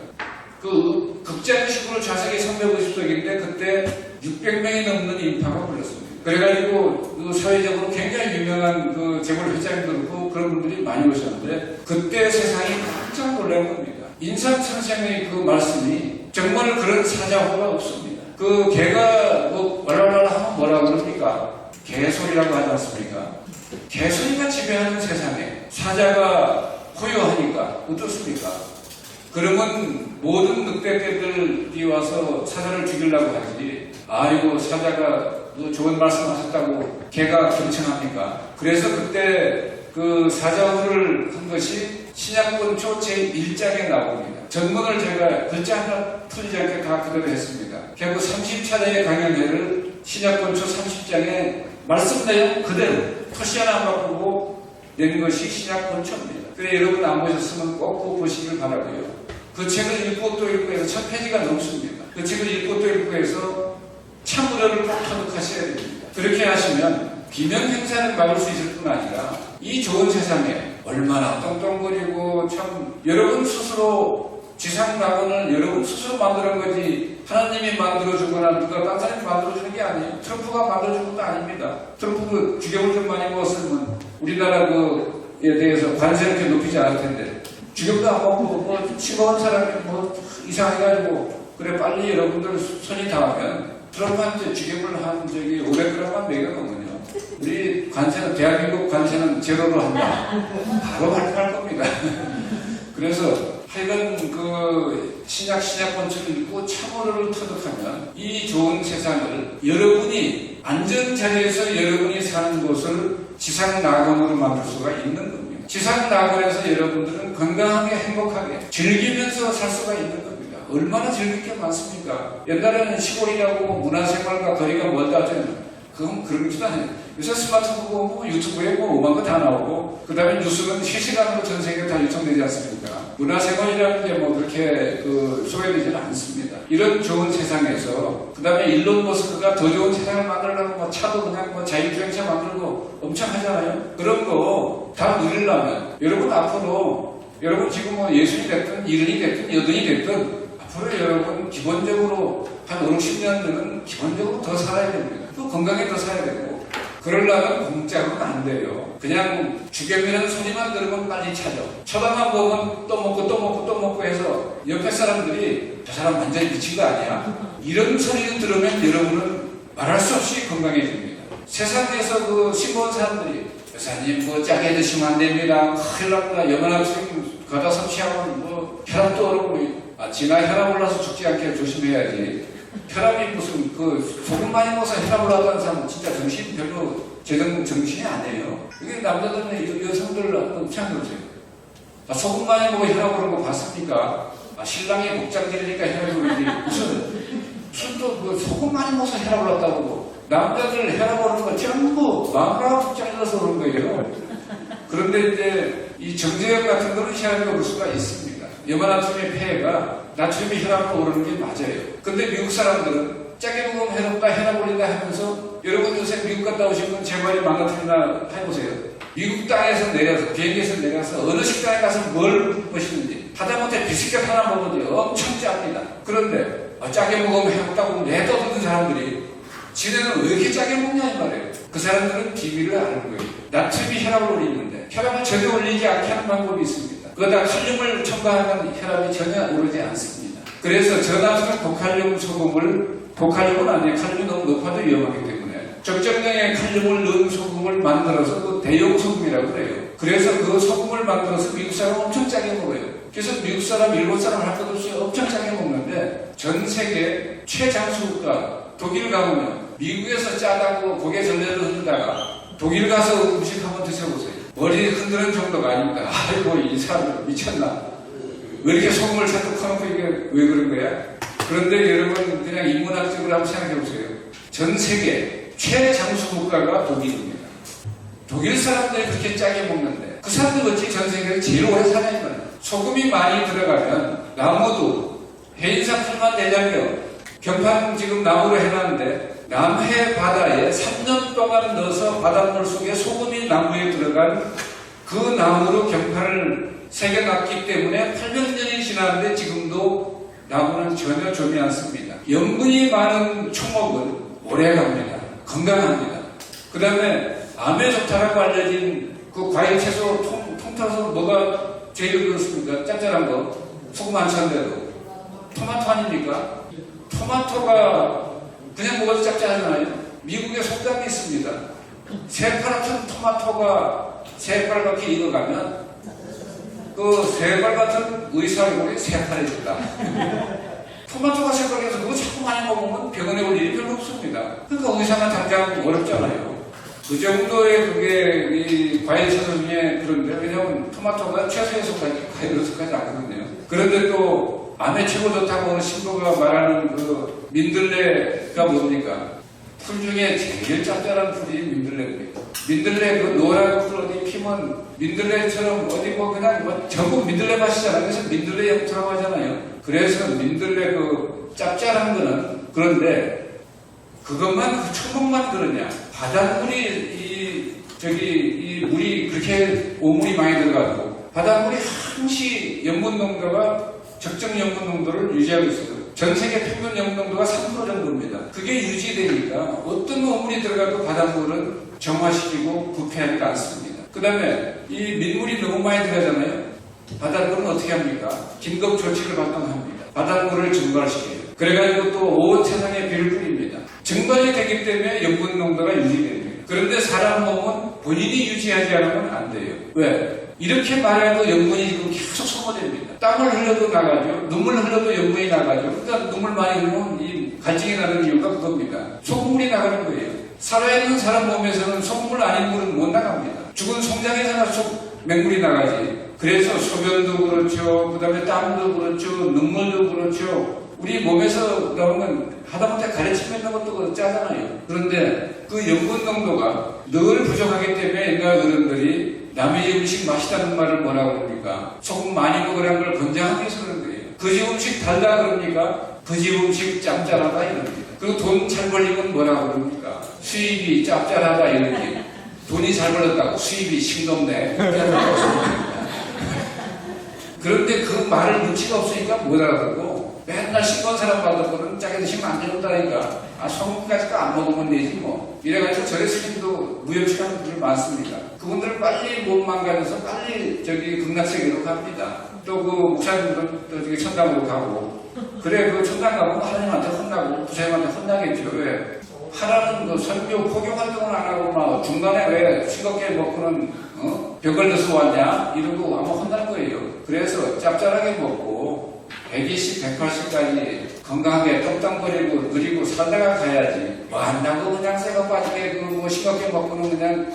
그 극장식으로 좌석이 350석인데 그때 600명이 넘는 인파가 몰렸습니다. 그래가지고 그 사회적으로 굉장히 유명한 그 재벌 회장도 그렇고 그런 분들이 많이 오셨는데 그때 세상이 깜짝 놀란 겁니다. 인산 선생의 그 말씀이 정말 그런 사자호가 없습니다. 그 개가 뭐 왈왈왈 하면 뭐라 그럽니까? 개소리라고 하지 않습니까? 개소리가 지배하는 세상에 사자가 호요하니까 어떻습니까? 그러면 모든 늑대떼들이 와서 사자를 죽이려고 하지. 아이고 사자가 좋은 말씀하셨다고 개가 경청합니까? 그래서 그때 그 사자호를 한 것이 신약본초 제1장에 나옵니다. 전문을 제가 글자 하나 틀리지 않게 다 그대로 했습니다. 결국 30차례의 강연회를 신약본초 30장에 말씀 내용 그대로 토시 하나 안 바꾸고 낸 것이 신약본초입니다. 그래 여러분 안 보셨으면 꼭 보시길 바라고요. 그 책을 읽고 또 읽고 해서 1000페이지가 넘습니다. 그 책을 읽고 또 읽고 해서 참으려를 꼭 터득하셔야 됩니다. 그렇게 하시면 비명 행사를 막을 수 있을 뿐 아니라 이 좋은 세상에 얼마나 똥똥거리고 참 여러분 스스로 지상낙원을 여러분 스스로 만드는 거지 하나님이 만들어주거나 누가 딴 사람이 만들어주는 게 아니에요. 트럼프가 만들어준 것도 아닙니다. 트럼프 주ገብ을 좀 많이 먹었으면 우리나라 그에 대해서 관세를 이렇게 높이지 않을 텐데 주ገብ도 안 먹고 뭐 싱거운 사람이 뭐 이상해가지고 그래 빨리 여러분들 손이 닿으면 트럼프한테 주ገብ을 한 적이 500g만 매겨놓으면요. 우리 관세는 대한민국 관세는 제로로 한다. 바로 발표할 겁니다. 그래서 하여간 그 신약본초를 읽고 참호를 터득하면 이 좋은 세상을 여러분이 안전자리에서 여러분이 사는 곳을 지상낙원으로 만들 수가 있는 겁니다. 지상낙원에서 여러분들은 건강하게 행복하게 즐기면서 살 수가 있는 겁니다. 얼마나 즐길 게 많습니까? 옛날에는 시골이라고 문화생활과 거리가 멀다 하잖아요. 그건 그런 것도 아니에요. 요새 스마트폰 보고 유튜브에 뭐 오만 거 다 나오고 그 다음에 뉴스는 실시간으로 전 세계에 다 유통되지 않습니까? 문화생활이라는 게 뭐 그렇게 소외되지는 않습니다. 이런 좋은 세상에서 그 다음에 일론 머스크가 더 좋은 세상을 만들려고 뭐 차도 그냥 뭐 자율주행차 만들고 엄청 하잖아요. 그런 거 다 누리려면 여러분 앞으로 여러분 지금 뭐 예순이 됐든 70이 됐든 80이 됐든 앞으로 여러분 기본적으로 한 5, 60년대는 기본적으로 더 살아야 됩니다. 또 건강에 더 살아야 되고 그러려면 공짜로는 안 돼요. 그냥 주ገብ이라는 소리만 들으면 빨리 찾아. 쳐다만 보면 또 먹고 또 먹고 또 먹고 해서 옆에 사람들이 저 사람 완전히 미친 거 아니야? 이런 소리를 들으면 여러분은 말할 수 없이 건강해집니다. 세상에서 그 싱거운 사람들이 여사님 뭐 짜게 드시면 안 됩니다. 큰일 납니다. 염화나트륨 가다 섭취하면 뭐 혈압도 오르고 지나 혈압 올라서 죽지 않게 조심해야지. 혈압이 무슨 소금 많이 먹어서 혈압 올라가는 사람은 진짜 정신 별로 정신이 아니에요. 이게 남자들은 여성들 엄청 그러세요. 소금 많이 먹어 혈압 오르는 거 봤습니까? 신랑이 목장 지르니까 혈압이 오르지. 무슨 또 소금 많이 먹어서 혈압 올랐다고 그러고 남자들 혈압 오르는 거 전부 마누라가 목장 질러서 오르는 거예요. 그런데 이제 이 정제염 같은 거는 혈압이 오를 수가 있습니다. 염화나트륨의 폐해가 나트륨이 혈압으로 오르는 게 맞아요. 근데 미국 사람들은 짜게 먹으면 해롭다, 혈압 올린다 하면서 여러분 요새 미국 갔다 오신 분 제 말이 망가뜨리나 해보세요. 미국 땅에서 내려서 비행기에서 내려서 어느 식당에 가서 뭘 보시는지 하다못해 비스켓 하나 먹어도 엄청 짭니다. 그런데 짜게 먹으면 해롭다고 내떠드는 사람들이 지네는 왜 이렇게 짜게 먹냐 이 말이에요. 그 사람들은 비밀을 아는 거예요. 나트륨이 혈압을 올리는데 혈압을 전혀 올리지 않게 하는 방법이 있습니다. 거기다 칼륨을 첨가하면 혈압이 전혀 오르지 않습니다. 그래서 저나트륨 고칼륨 소금을 고칼륨은 아니에요. 칼륨이 너무 높아도 위험하기 때문에 적정량의 칼륨을 넣은 소금을 만들어서 그 대용 소금이라고 그래요. 그래서 그 소금을 만들어서 미국 사람 엄청 짜게 먹어요. 그래서 미국 사람, 일본 사람 할 것 없이 엄청 짜게 먹는데 전 세계 최장수국가 독일 가보면 미국에서 짜다고 고개 절레를 흔들다가 독일 가서 음식 한번 드셔보세요. 머리 흔드는 정도가 아닙니다. 아이고 이 사람 미쳤나? 왜 이렇게 소금을 잔뜩 퍼놓고 이게 왜 그런 거야? 그런데 여러분 그냥 인문학적으로 한번 생각해보세요. 전 세계 최장수 국가가 독일입니다. 독일 사람들이 그렇게 짜게 먹는데 그 사람들 어찌 전 세계에서 제일 오래 사냐 이거는. 소금이 많이 들어가면 나무도 해인사 풀만 내장력 경판 지금 나무로 해놨는데 남해 바다에 3년 동안 넣어서 바닷물 속에 소금이 나무에 들어간 그 나무로 경판을 새겨놨기 때문에 800년이 지났는데 지금도 나무는 전혀 점이 않습니다. 염분이 많은 초목은 오래갑니다. 건강합니다. 그 다음에 암에 좋다라고 알려진 그 과일 채소 통틀어서 뭐가 제일 그렇습니까? 짭짤한 거 소금 안 찬데도 토마토 아닙니까? 토마토가 그냥 먹어도 짭짤하잖아요. 미국에 속담이 있습니다. 새파랗던 토마토가 새빨갛게 익어가면 그 새빨 같은 의사 얼굴이 새파래진다. 토마토가 새빨개서 그거 자꾸 많이 먹으면 병원에 올 일이 별로 없습니다. 그러니까 의사가 당장 어렵잖아요. 그 정도의 그게 이 과일 채소 중에 그런데 왜냐하면 토마토가 채소에 속하지 과일로 속하지 않거든요. 그런데 또 암에 최고 좋다고 하는 신부가 말하는 그 민들레가 뭡니까? 풀 중에 제일 짭짤한 풀이 민들레입니다. 민들레 그 노란 풀 어디 피면 민들레처럼 어디 뭐 그냥 뭐 전부 민들레 맛이잖아요. 그래서 민들레 영토라고 하잖아요. 그래서 민들레 그 짭짤한 거는 그런데 그것만 그 초목만 그러냐? 바닷물이 이 물이 그렇게 오물이 많이 들어가고 바닷물이 항시 염분 농도가 적정 염분 농도를 유지하고 있어요. 전 세계 평균 염분 농도가 3% 정도입니다. 그게 유지되니까 어떤 오물이 들어가도 바닷물은 정화시키고 부패하지 않습니다. 그 다음에 이 민물이 너무 많이 들어가잖아요. 바닷물은 어떻게 합니까? 긴급 조치를 발동합니다. 바닷물을 증발시켜요. 그래가지고 또 온 세상에 비를 뿌립니다. 증발이 되기 때문에 염분 농도가 유지됩니다. 그런데 사람 몸은 본인이 유지하지 않으면 안 돼요. 왜? 이렇게 말해도 염분이 지금 계속 소모됩니다. 땀을 흘려도 나가죠. 눈물 흘려도 염분이 나가죠. 그러니까 눈물 많이 흘리면 이 갈증이 나는 이유가 그겁니다. 소금물이 나가는 거예요. 살아있는 사람 몸에서는 소금물 아닌 물은 못 나갑니다. 죽은 송장에서나 맹물이 나가지. 그래서 소변도 그렇죠. 그 다음에 땀도 그렇죠. 눈물도 그렇죠. 우리 몸에서 나오는 하다못해 가래침 맺는 것도 짜잖아요. 그런데 그 염분 농도가 늘 부족하기 때문에 옛날 어른들이 남의 음식 맛있다는 말을 뭐라고 그럽니까? 소금 많이 먹으라는 걸 권장하기 위해서 그런 거예요. 그 집 음식 달다 그럽니까? 그 집 음식 짭짤하다 이럽니다. 그리고 돈 잘 벌리면 뭐라고 그럽니까? 수입이 짭짤하다 이러지. 돈이 잘 벌렸다고 수입이 싱겁네. 그런데 그 말을 눈치가 없으니까 못 알아듣고 맨날 싱거운 사람 받아보는 짜게 드시면 안 되는다니까. 소금까지 안 먹으면 되지 뭐. 이래가지고 저희 스님도 무협식하는 분들 많습니다. 그분들 빨리 몸 망가져서 빨리 극락세계로 갑니다. 또 그 목사님도 저기 천당으로 가고. 그래 그 천당 가면 하나님한테 혼나고 부처님한테 혼나겠죠. 왜? 하라는 그 선교 포교 활동을 안 하고 막 중간에 왜 싱겁게 먹고는 병 걸려서 왔냐 이러고 아마 혼날 거예요. 그래서 짭짤하게 먹고 120, 180까지 건강하게 똥땅거리고 누리고 살다가 가야지. 뭐 한다고 그냥 새가 빠지게 뭐 싱겁게 먹고는 그냥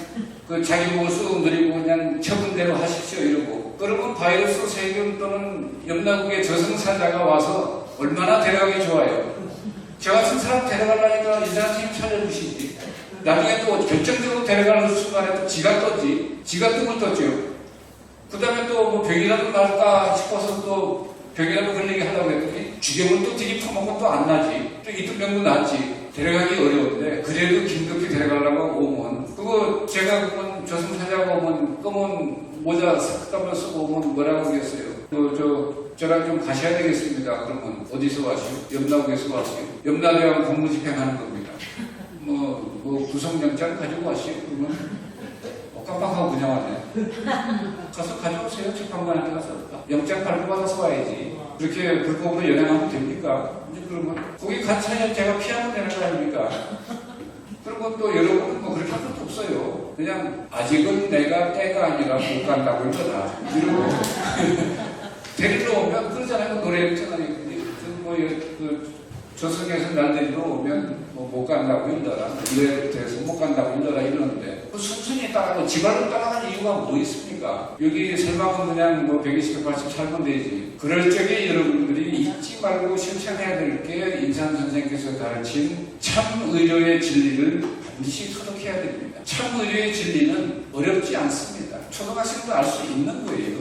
그 자기 몸을 쑥 누리고 그냥 처분대로 하십시오 이러고. 그러면 바이러스 세균 또는 염라국의 저승사자가 와서 얼마나 데려가기 좋아요. 저 같은 사람 데려가려니까 인사팀 살려주시지. 나중에 또 결정적으로 데려가는 순간에 또 지가 떴지. 지가 뜸을 떴죠. 그 다음에 또 뭐 병이라도 날까 싶어서 또 병이라도 걸리게 하려고 했더니 주경은 또 되게 퍼먹고 또 안 나지. 또 이뚝병도 났지. 데려가기 어려운데 그래도 긴급히 데려가려고 오면 그거 제가 그건 저승사자가 오면 검은 모자 삭감을 쓰고 오면 뭐라고 그랬어요. 저랑 좀 가셔야 되겠습니다. 그러면 어디서 와시오? 염라국에서 와시오. 염라대왕 공무집행하는 겁니다. 뭐 구성영장 가지고 와시오. 그러면 깜빡하고 그냥 왔네. 가서 가져오세요. 재판관한테 가서. 영장 발부받아서 와야지. 그렇게 불법으로 연행하면 됩니까? 이제 그러면 거기 갇혀야 제가 피하면 되는 거 아닙니까? 그리고 또 여러분은 뭐 그렇게 할 것도 없어요. 그냥 아직은 내가 때가 아니라 못 간다고 이러다. 이러고 데리러 오면 그러잖아요. 노래 있잖아요. 조선에서 날 데리러 오면 못 간다고 일러라. 이래 돼서 못 간다고 일러라 이러는데 그 순순히 따라가고 지발로 따라가는 이유가 뭐 있습니까? 여기 설마은 그냥 120, 180 살면 되지. 그럴 적에 여러분들이 잊지 말고 실천해야 될 게 인산 선생께서 가르친 참 의료의 진리를 반드시 소독해야 됩니다. 참 의료의 진리는 어렵지 않습니다. 초등학생도 알 수 있는 거예요.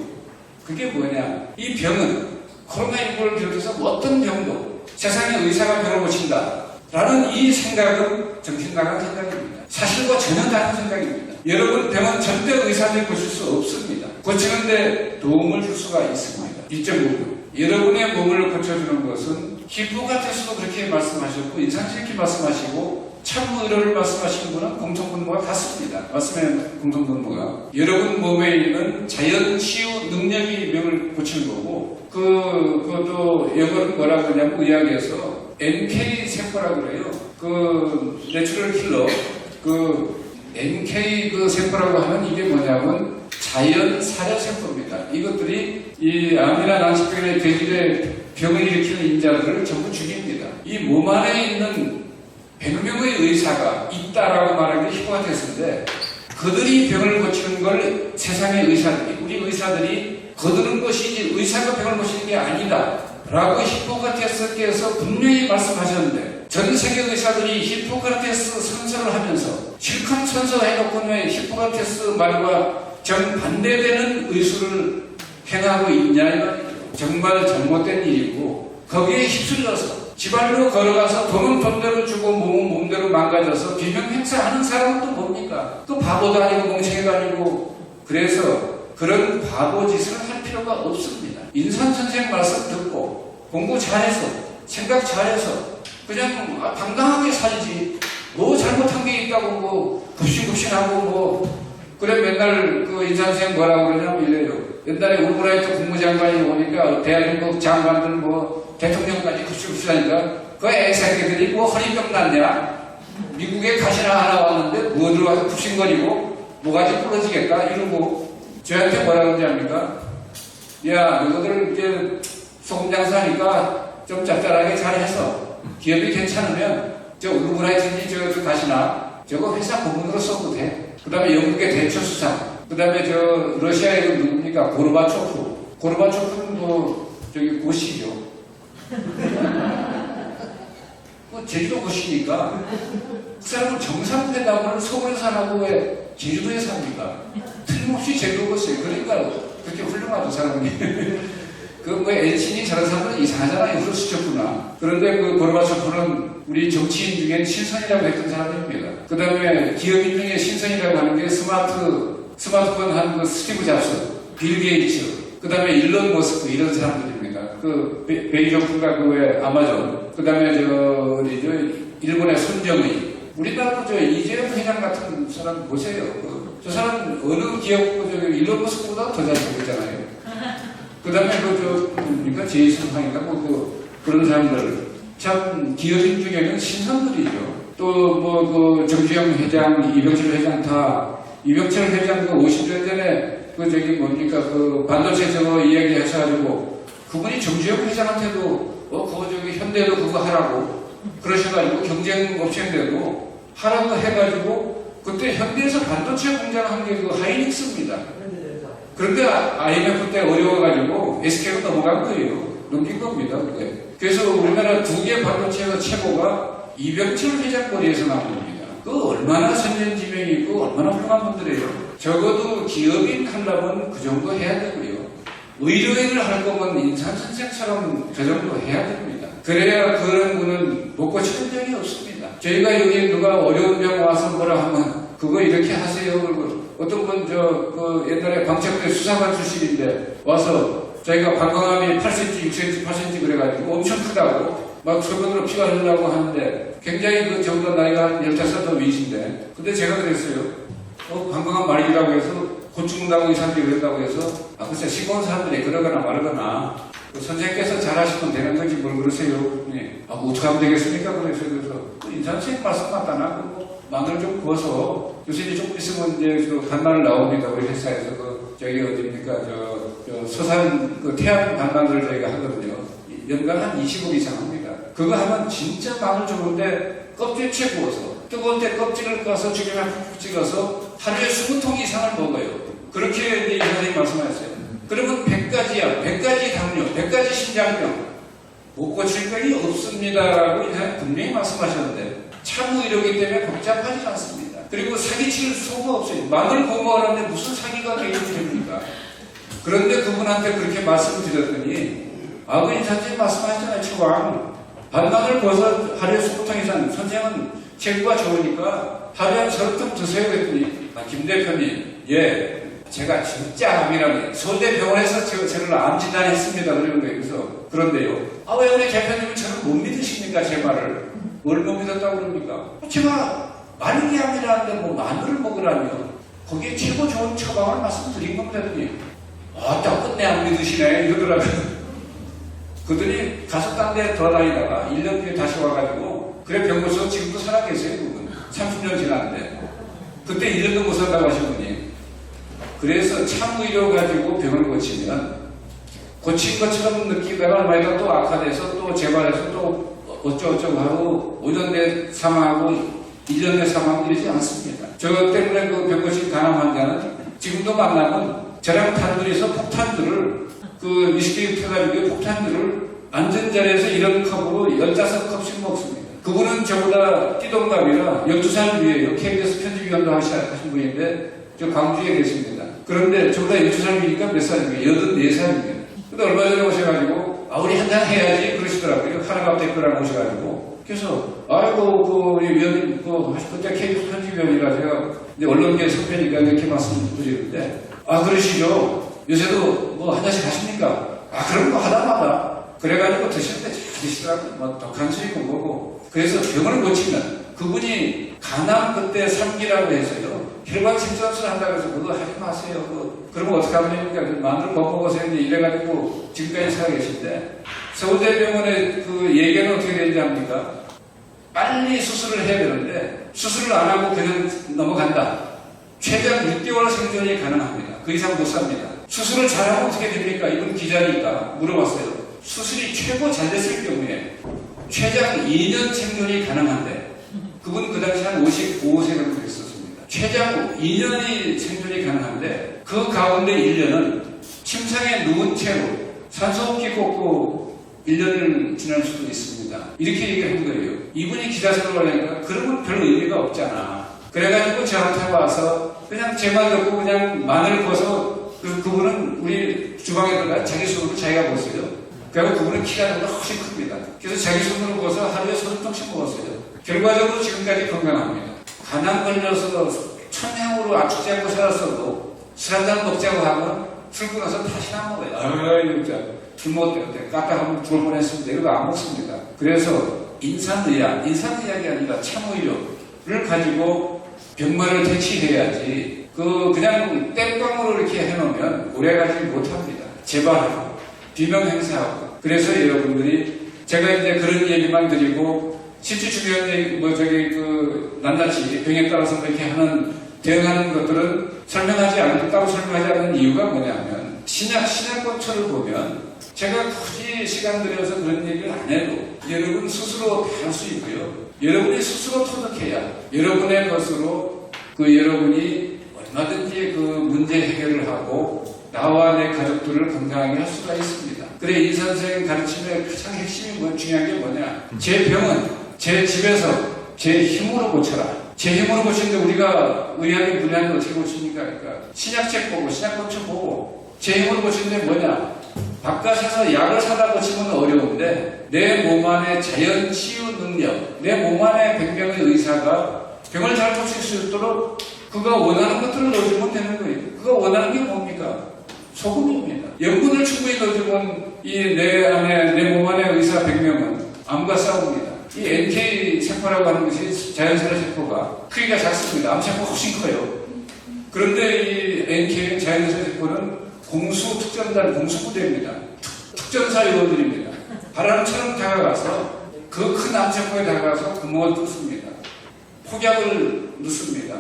그게 뭐냐? 이 병은 코로나19를 비롯해서 어떤 병도 세상의 의사가 병을 고친다. 라는 이 생각은 정신 나간 생각입니다. 사실과 전혀 다른 생각입니다. 여러분 병은 절대 의사들이 고칠 수 없습니다. 고치는데 도움을 줄 수가 있습니다. 1.5부 여러분의 몸을 고쳐주는 것은 히포크라테스도 그렇게 말씀하셨고 인상실키 말씀하시고 참의료를 말씀하시는 분은 공통분모가 같습니다. 말씀의 공통분모가 여러분 몸에 있는 자연 치유 능력이 병을 고치는 거고 그것도 영어로 뭐라고 하냐면 의학에서 NK 세포라고 그래요. 그 내추럴 킬러 그 NK 그 세포라고 하면 이게 뭐냐면 자연 사려 세포입니다. 이것들이 이 암이나 낭식병의 대질의 병을 일으키는 인자들을 전부 죽입니다. 이 몸 안에 있는 100명의 의사가 있다라고 말하는 게 히포크라테스인데 그들이 병을 고치는 걸 세상의 의사들이 우리 의사들이 거두는 것이지 의사가 병을 고치는 게 아니다 라고 히포크라테스께서 분명히 말씀하셨는데 전 세계 의사들이 히포크라테스 선서를 하면서 실컷 선서해놓고 왜 히포크라테스 말과 정반대되는 의술을 행하고 있냐 이 말이죠. 정말 잘못된 일이고 거기에 휩쓸려서 지발로 걸어가서 돈은 돈대로 주고 몸은 몸대로 망가져서 비명 행사하는 사람은 또 뭡니까? 또 바보도 아니고 멍청이도 아니고 그래서 그런 바보 짓을 할 필요가 없습니다. 인산선생 말씀 듣고 공부 잘해서 생각 잘해서 그냥 당당하게 살지 뭐 잘못한 게 있다고 뭐 급신급신하고 뭐 그래 맨날 그 인산선생 뭐라고 그러냐면 이래요. 옛날에 울브라이트 국무장관이 오니까 대한민국 장관들 뭐 대통령까지 급식급식하니까 그 애새끼들이 뭐 허리병 났냐? 미국에 가시나 하나 왔는데 뭐 들어와서 급신거리고 뭐가지 부러지겠다 이러고 저한테 뭐라 그러지 않습니까? 야 너희들 이제 소금 장사하니까 좀 짭짤하게 잘해서 기업이 괜찮으면 저 울브라이트니 저 가시나 저거 회사 고문으로 써도 돼. 그 다음에 영국의 대처수상 그 다음에 저 러시아의 누굽니까? 고르바초프는 뭐 저기 고시죠. 뭐 제주도 고시니까 그 사람은 정상대 나무를 서울에 사라고 왜 제주도에 삽니까? 틀림없이 제주도 고시예요. 그러니까 그렇게 훌륭하죠 사람이. 그 뭐 엔신이 저런 사람들은 이상하잖아요. 흐르스쳤구나. 그런데 그 고르바초프는 우리 정치인 중에 신선이라고 했던 사람입니다. 그 다음에 기업인 중에 신선이라고 하는 게 스마트폰 한 그 스티브 잡스, 빌 게이츠, 그 다음에 일론 머스크 이런 사람들입니다. 그 베이조프가 그 외 아마존, 그 다음에 저 어디죠 일본의 손정의, 우리나라도 저 이재용 회장 같은 사람 보세요. 저 사람 어느 기업 저 일론 머스크보다 더 잘 되고 있잖아요. 그 다음에 그러니까 제이슨 황인가 그런 사람들 참 기업인 중에는 신선들이죠. 또 뭐 그 정주영 회장, 이병철 회장 다 이병철 회장 그 50년 전에 그 저기 뭡니까 그 반도체 저거 이야기하셔가지고 그분이 정주영 회장한테도 그거 저기 현대도 그거 하라고 그러셔가지고 경쟁업체인데도 하라고 해가지고 그때 현대에서 반도체 공장 한 게 그 하이닉스입니다. 그런데 IMF 때 어려워가지고 SK로 넘어간 거예요. 넘긴 겁니다. 그게. 그래서 우리나라 두 개 반도체가 최고가 이병철 회장 거리에서 나온 겁니다. 그 얼마나 선전지명이 있고 얼마나 훌륭한 분들이에요. 적어도 기업인 하려면 그 정도 해야 되고요. 의료인을 할 거면 인산선생처럼 저 정도 해야 됩니다. 그래야 그런 분은 못 고치는 적이 없습니다. 저희가 여기 누가 어려운 병 와서 뭐라 하면 그거 이렇게 하세요. 그리고 어떤 분 그 옛날에 방책대 수사관 출신인데 와서 저희가 방광암이 8cm, 6cm, 8cm 그래가지고 엄청 크다고 막 소변으로 피가 흐르려고 하는데 굉장히 그 정도 나이가 15살 위신데 근데 제가 그랬어요. 방광암 말기라고 해서 곤충나고 이 사람들이 그랬다고 해서 글쎄 시골 사람들이 그러거나 말거나 선생님께서 잘하시면 되는 건지 뭘 그러세요. 네. 어떻게 하면 되겠습니까? 그래서 인산수액 말씀 맞다나 마늘 좀 구워서 요새 이제 조금 있으면 이제 그 간마늘 나옵니다. 우리 회사에서 저기 어디입니까? 저 서산 그 태양 간마늘을 저희가 하거든요. 연간 한 20억 이상 합니다. 그거 하면 진짜 마늘 좋은데 껍질채 구워서 뜨거울 때 껍질을 까서 죽이면 푹 찍어서 하루에 20통 이상을 먹어요. 그렇게 이제 선생님 말씀하셨어요. 그러면 100가지야. 100가지 당뇨, 100가지 심장병 못 고칠 병이 없습니다라고 이제 분명히 말씀하셨는데 참 의료기 때문에 복잡하지 않습니다. 그리고 사기칠 수가 없어요. 마늘 고마워하는데 무슨 사기가 됩니까? 그런데 그분한테 그렇게 말씀을 드렸더니 그 인사님 말씀하셨잖아요. 처방 반만을 구워서 하루에 20통 이상, 선생님은 체구가 좋으니까 하루에 한 30통 드세요 그랬더니, 김 대표님, 예, 제가 진짜 암이라면 서울대병원에서 저를 암 진단했습니다. 그러는 거예요. 그래서 그런데요. 왜 우리 대표님은 저를 못 믿으십니까? 제 말을. 뭘 못 믿었다고 그럽니까? 제가 말기암이라는데 뭐 마늘을 먹으라며 거기에 최고 좋은 처방을 말씀드린 겁니다. 그랬더니 딱 끝내 안 믿으시네 이러더라고요. 그들이 가서 딴 데 돌아다니다가 1년 뒤에 다시 와가지고 그래 병고서 지금도 살아계세요. 그분 30년 지났는데 그때 1년도 못 산다고 하신 분이. 그래서 참의료 가지고 병을 고치면 고친 것처럼 느끼다가 얼마 있다가 또 악화돼서 또 재발해서 또 어쩌고저쩌고 하고 5년 내 사망하고 1년 내 사망하고 이러지 않습니다. 저 때문에 그 병 고친 간암 환자는 지금도 만나면 저랑 단둘이서 폭탄들을 그 위스키 태가지고 폭탄들을 앉은 자리에서 이런 컵으로 15컵씩 먹습니다. 그분은 저보다 띠동갑이라 12살 위에요. KBS 편집위원도 하신 분인데 저 광주에 계십니다. 그런데 저보다 12살 위니까 몇 살입니까? 84살입니다. 근데 얼마 전에 오셔가지고 우리 한잔 해야지 그러시더라고요. 하나갑 댓글을 오셔가지고 그래서 아이고 그 위원님 그때 KBS 편집위원이라 제가 이제 언론계 선배니까 이렇게 말씀드리는데 그러시죠. 요새도 뭐 한 잔씩 하십니까? 그런 거 하다마다 그래가지고 드실 때 잘 드시더라고요. 뭐 독한 술이고 뭐고. 그래서 병을 고치면 그분이 간암 그때 3기라고 해서요. 혈관 침전술 한다고 해서 그거 하지 마세요. 그러면 어떻게 하면 됩니까? 마늘 먹어보세요. 이래가지고 지금까지 살아계신데 서울대병원의 그 얘기는 어떻게 되는지 압니까? 빨리 수술을 해야 되는데 수술을 안 하고 그냥 넘어간다. 최장 6개월 생존이 가능합니다. 그 이상 못 삽니다. 수술을 잘하면 어떻게 됩니까? 이분 기자니까 물어봤어요. 수술이 최고 잘 됐을 경우에 최장 2년 생존이 가능한데 그분 그 당시 한 55세 정도 됐었습니다. 최장 2년이 생존이 가능한데 그 가운데 1년은 침상에 누운 채로 산소호흡기 꽂고 1년을 지날 수도 있습니다. 이렇게 얘기한 거예요. 이분이 기자생활을 하려니까 그러면 별 의미가 없잖아. 그래가지고 저한테 와서 그냥 제 말 듣고 그냥 마늘 벗어 그분은 우리 주방에 들어가 자기 손으로 자기가 벗어요. 그리고 그분은 키가 훨씬 큽니다. 그래서 자기 손으로 벗어 하루에 30통씩 먹었어요. 결과적으로 지금까지 건강합니다. 간암 걸려서 천행으로 아프지 않고 살았어도 술 한잔 먹자고 하면 술 끊어서 다시는 안 먹어요. 진짜 술 먹을 때 까딱하면 죽을 뻔했습니다. 이런 거 안 먹습니다. 그래서 인산의학이 아니라 참의료를 가지고 병마를 퇴치해야지 그냥 땜빵으로 이렇게 해놓으면 오래가지 못합니다. 재발하고 비명 행사하고. 그래서 여러분들이 제가 이제 그런 얘기만 드리고 실제 주변에 낱낱이 병에 따라서 그렇게 대응하는 것들은 따로 설명하지 않는 이유가 뭐냐면 신약권초를 보면 제가 굳이 시간 들여서 그런 얘기를 안 해도 여러분 스스로 다 할 수 있고요. 여러분이 스스로 토득해야 여러분의 것으로 여러분이 얼마든지 그 문제 해결을 하고 나와 내 가족들을 건강하게 할 수가 있습니다. 그래 이 선생님 가르침의 가장 핵심이 중요한 게 뭐냐? 제 병은 제 집에서 제 힘으로 고쳐라. 제 힘으로 고치는데 우리가 의학의 분야는 어떻게 고칩니까? 그러니까 신약책 보고 신약고쳐 보고 제 힘으로 고치는데 뭐냐? 바깥에서 약을 사다 고치면 어려운데 내 몸 안에 자연 치유 능력, 내 몸 안에 100명의 의사가 병을 잘 고칠 수 있도록 그가 원하는 것들을 넣어주면 되는 거예요. 그가 원하는 게 뭡니까? 소금입니다. 염분을 충분히 넣어주면 내 몸 안에 의사 100명은 암과 싸웁니다. 이 NK 세포라고 하는 것이 자연세포 세포가 크기가 작습니다. 암세포가 훨씬 커요. 그런데 이 NK 자연세포는 공수부대입니다. 특전사 요원들입니다. 바람처럼 다가가서 그 큰 암세포에 다가가서 구멍을 뚫습니다. 폭약을 넣습니다.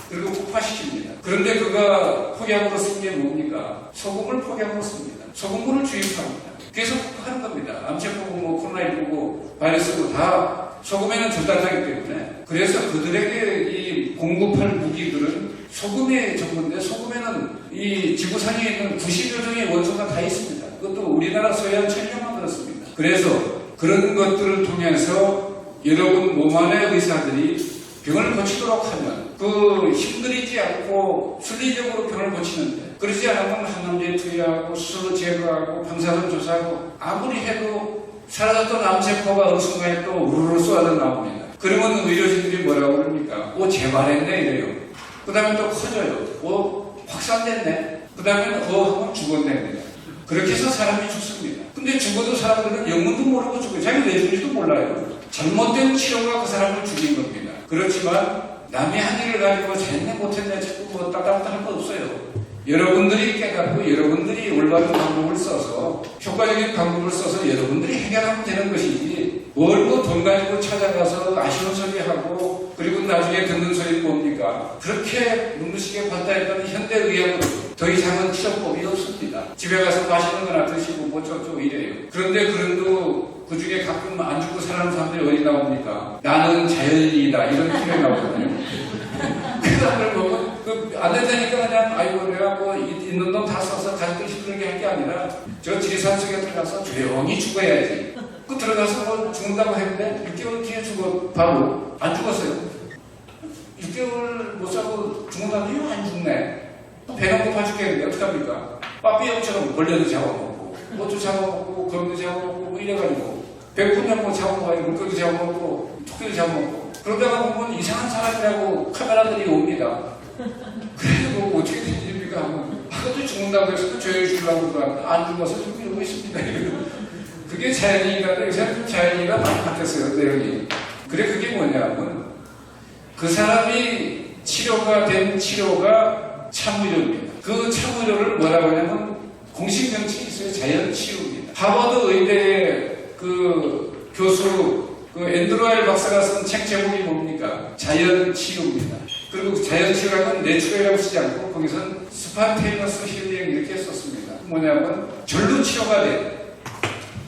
그리고 폭파시킵니다. 그런데 그가 폭약으로 쓴 게 뭡니까? 소금을 폭약으로 씁니다. 소금물을 주입합니다. 그래서 폭파하는 겁니다. 암세포고 코로나19고 바이러스고 다 소금에는 절단하기 때문에. 그래서 그들에게 이 공급할 무기들은 소금에 전부인데 소금에는 이 지구상에 있는 90여 종의 원소가 다 있습니다. 그것도 우리나라 소유한 천년만 들었습니다. 그래서 그런 것들을 통해서 여러분 몸 안의 의사들이 병을 고치도록 하면 힘들이지 않고 순리적으로 병을 고치는데 그러지 않으면 항암제에 투여하고 수술로 제거하고 방사선 조사하고 아무리 해도 사라졌던 암세포가 어느 순간에 또 우르르 쏟아져 나옵니다. 그러면 의료진들이 뭐라고 그럽니까? 재발했네 이래요. 그 다음에 또 커져요. 확산됐네. 그 다음에 한번 죽었네. 그렇게 해서 사람이 죽습니다. 근데 죽어도 사람들은 영문도 모르고 죽어요. 자기 왜 죽는지도 몰라요. 잘못된 치료가 그 사람을 죽인 겁니다. 그렇지만 남이 한 일을 가지고 잘했네 못했네 자꾸 뭐 따따따 할 거 없어요. 여러분들이 깨닫고 여러분들이 올바른 방법을 써서 효과적인 방법을 써서 여러분들이 해결하면 되는 것이지 뭘 돈 가지고 찾아가서 아쉬운 소리 하고 그리고 나중에 듣는 소리 뭡니까? 그렇게 눈부시게 발달했던 현대의학은 더 이상은 치료법이 없습니다. 집에 가서 맛있는 거나 드시고 뭐 저쪽 이래요. 그런데 그래도 그 중에 가끔 안 죽고 사는 사람들이 어디 나옵니까? 나는 자연이다 이런 표현이 나오거든요. 그 사람을 보면 안 된다니까 그냥 아이고 내가 뭐 있는 돈 다 써서 가족들 힘들게 할 게 아니라 저 지리산 속에 들어가서 조용히 죽어야지. 그 들어가서 뭐 죽는다고 했는데 6개월 뒤에 죽어 바로 안 죽었어요. 6개월 못 살고 죽는다는데 이거 안 죽네. 배는 고파 죽겠는데 어떡합니까? 빠삐형처럼 벌레도 잡아먹고 뭐도 잡아먹고 거미도 잡아먹고 뭐 이래가지고 백분량 뭐 잡아먹고 물고기도 잡아먹고 토끼도 잡아먹고 그러다가 보면 이상한 사람이라고 카메라들이 옵니다. 그래서 뭐 어떻게 된 일입니까 하면 그것도 죽는다고 해서 조용히 죽으려고 그러는데 안 죽어서 지금 이러고 있습니다. 그게 자연이니까 요새는 자연이가 많이 바뀌었어요. 내용이. 그래 그게 뭐냐면 그 사람이 치료가 된 치료가 참의료입니다. 그 참의료를 뭐라고 하냐면 공식 명칭이 있어요. 자연치유입니다. 하버드 의대의 그 교수 앤드로엘 박사가 쓴 책 제목이 뭡니까? 자연치유입니다. 그리고 자연치유라는 내추럴이라고 쓰지 않고 거기서는 스파테이너스 힐링 이렇게 썼습니다. 뭐냐면 절로 치료가 된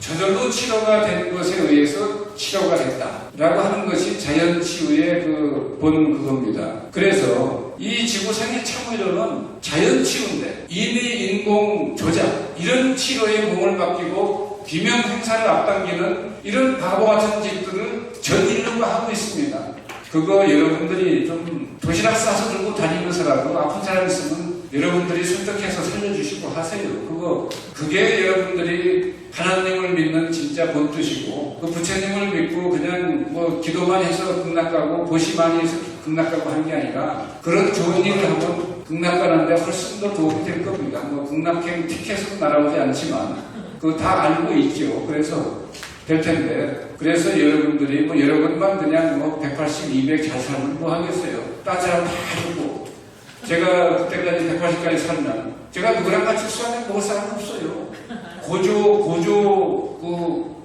저절로 치료가 된 것에 의해서 치료가 됐다라고 하는 것이 자연치유의 본 그겁니다. 그래서 이 지구상의 참의료는 자연치유인데 이미 인공 조작 이런 치료에 몸을 맡기고 비명 행사를 앞당기는 이런 바보 같은 짓들을 전 인류가 하고 있습니다. 그거 여러분들이 좀 도시락 싸서 들고 다니면서라도 아픈 사람 있으면 여러분들이 설득해서 살려주시고 하세요. 그게 여러분들이 하나님을 믿는 진짜 본뜻이고 그 부처님을 믿고 그냥 뭐 기도만 해서 극락가고 보시 많이 해서 극락가고 하는 게 아니라 그런 좋은 일을 하면 극락가는데 훨씬 더 도움이 될 겁니다. 뭐 극락행 티켓으로 날아오지 않지만 그거 다 알고 있죠. 그래서 될 텐데 그래서 여러분들이 뭐 여러분만 그냥 뭐 180, 200 잘 살면 뭐 하겠어요. 딴 사람 다 해주고 제가 그때까지 180까지 살면 제가 누구랑 같이 수학을 먹을 사람 없어요.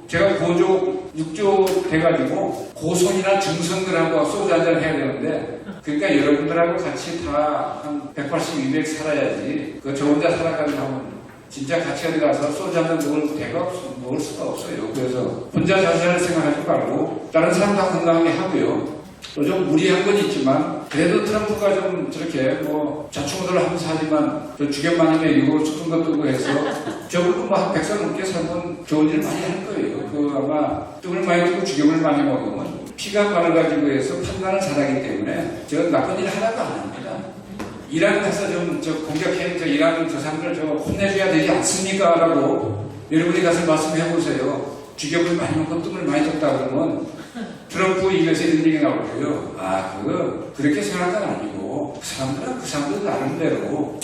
제가 고조 6조 돼가지고 고손이나 증손들하고 소주 한잔 해야 되는데 그러니까 여러분들하고 같이 다 한 180, 200 살아야지 저 혼자 살아가면 하면 진짜 같이 어디 가서 소주 한잔 먹을 수가 없어요. 그래서 혼자 자신을 생각하지 말고 다른 사람 다 건강하게 하고요. 또 좀 무리한 건 있지만 그래도 트럼프가 좀 저렇게 뭐 자충우돌을 하면서 하지만 저 주견만이 매기고 죽은 것도 고 해서 저분도 뭐한 100살 넘게 살면 좋은 일 많이 할 거예요. 아마 뜸을 많이 두고 주경을 많이 먹으면 피가 많아가지고 해서 판단을 잘하기 때문에 저 나쁜 일 하나도 안 합니다. 이란 가서 공격해 이란 저 사람들 혼내줘야 되지 않습니까? 라고 여러분이 가서 말씀해 보세요. 주경을 많이 먹고 뜸을 많이 줬다 그러면 트럼프 이겨서 이런 얘기 나오고요. 그렇게 생각한 건 아니고, 그 사람들 나름대로,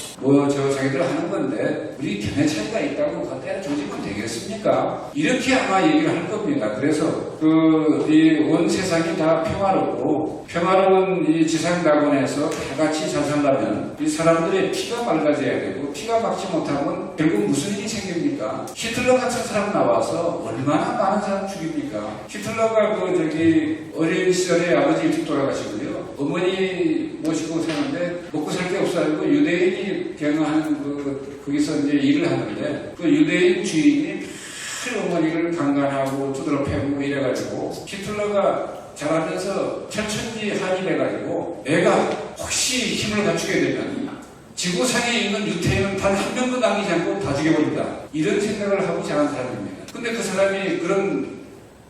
자기들 하는 건데, 우리 견해 차이가 있다고 그때 조직은 되겠습니까? 이렇게 아마 얘기를 할 겁니다. 그래서, 이 온 세상이 다 평화롭고, 평화로운 이 지상낙원에서 다 같이 잘 살려면, 이 사람들의 피가 맑아져야 되고, 피가 막지 못하면 결국 무슨 일이 생깁니까? 히틀러 같은 사람 나와서 얼마나 많은 사람 죽입니까? 히틀러가 어린 시절에 아버지 일찍 돌아가시고요. 어머니 모시고 사는데 먹고 살 게 없어가지고 유대인이 경영하는 거기서 이제 일을 하는데 그 유대인 주인이 늘 어머니를 강간하고 두드러 패고 이래가지고 히틀러가 자라면서 철천지 한이 돼가지고 애가 혹시 힘을 갖추게 되면 지구상에 있는 유태인은 단 한 명도 남기지 않고 다 죽여버린다. 이런 생각을 하고 자란 사람입니다. 근데 그 사람이 그런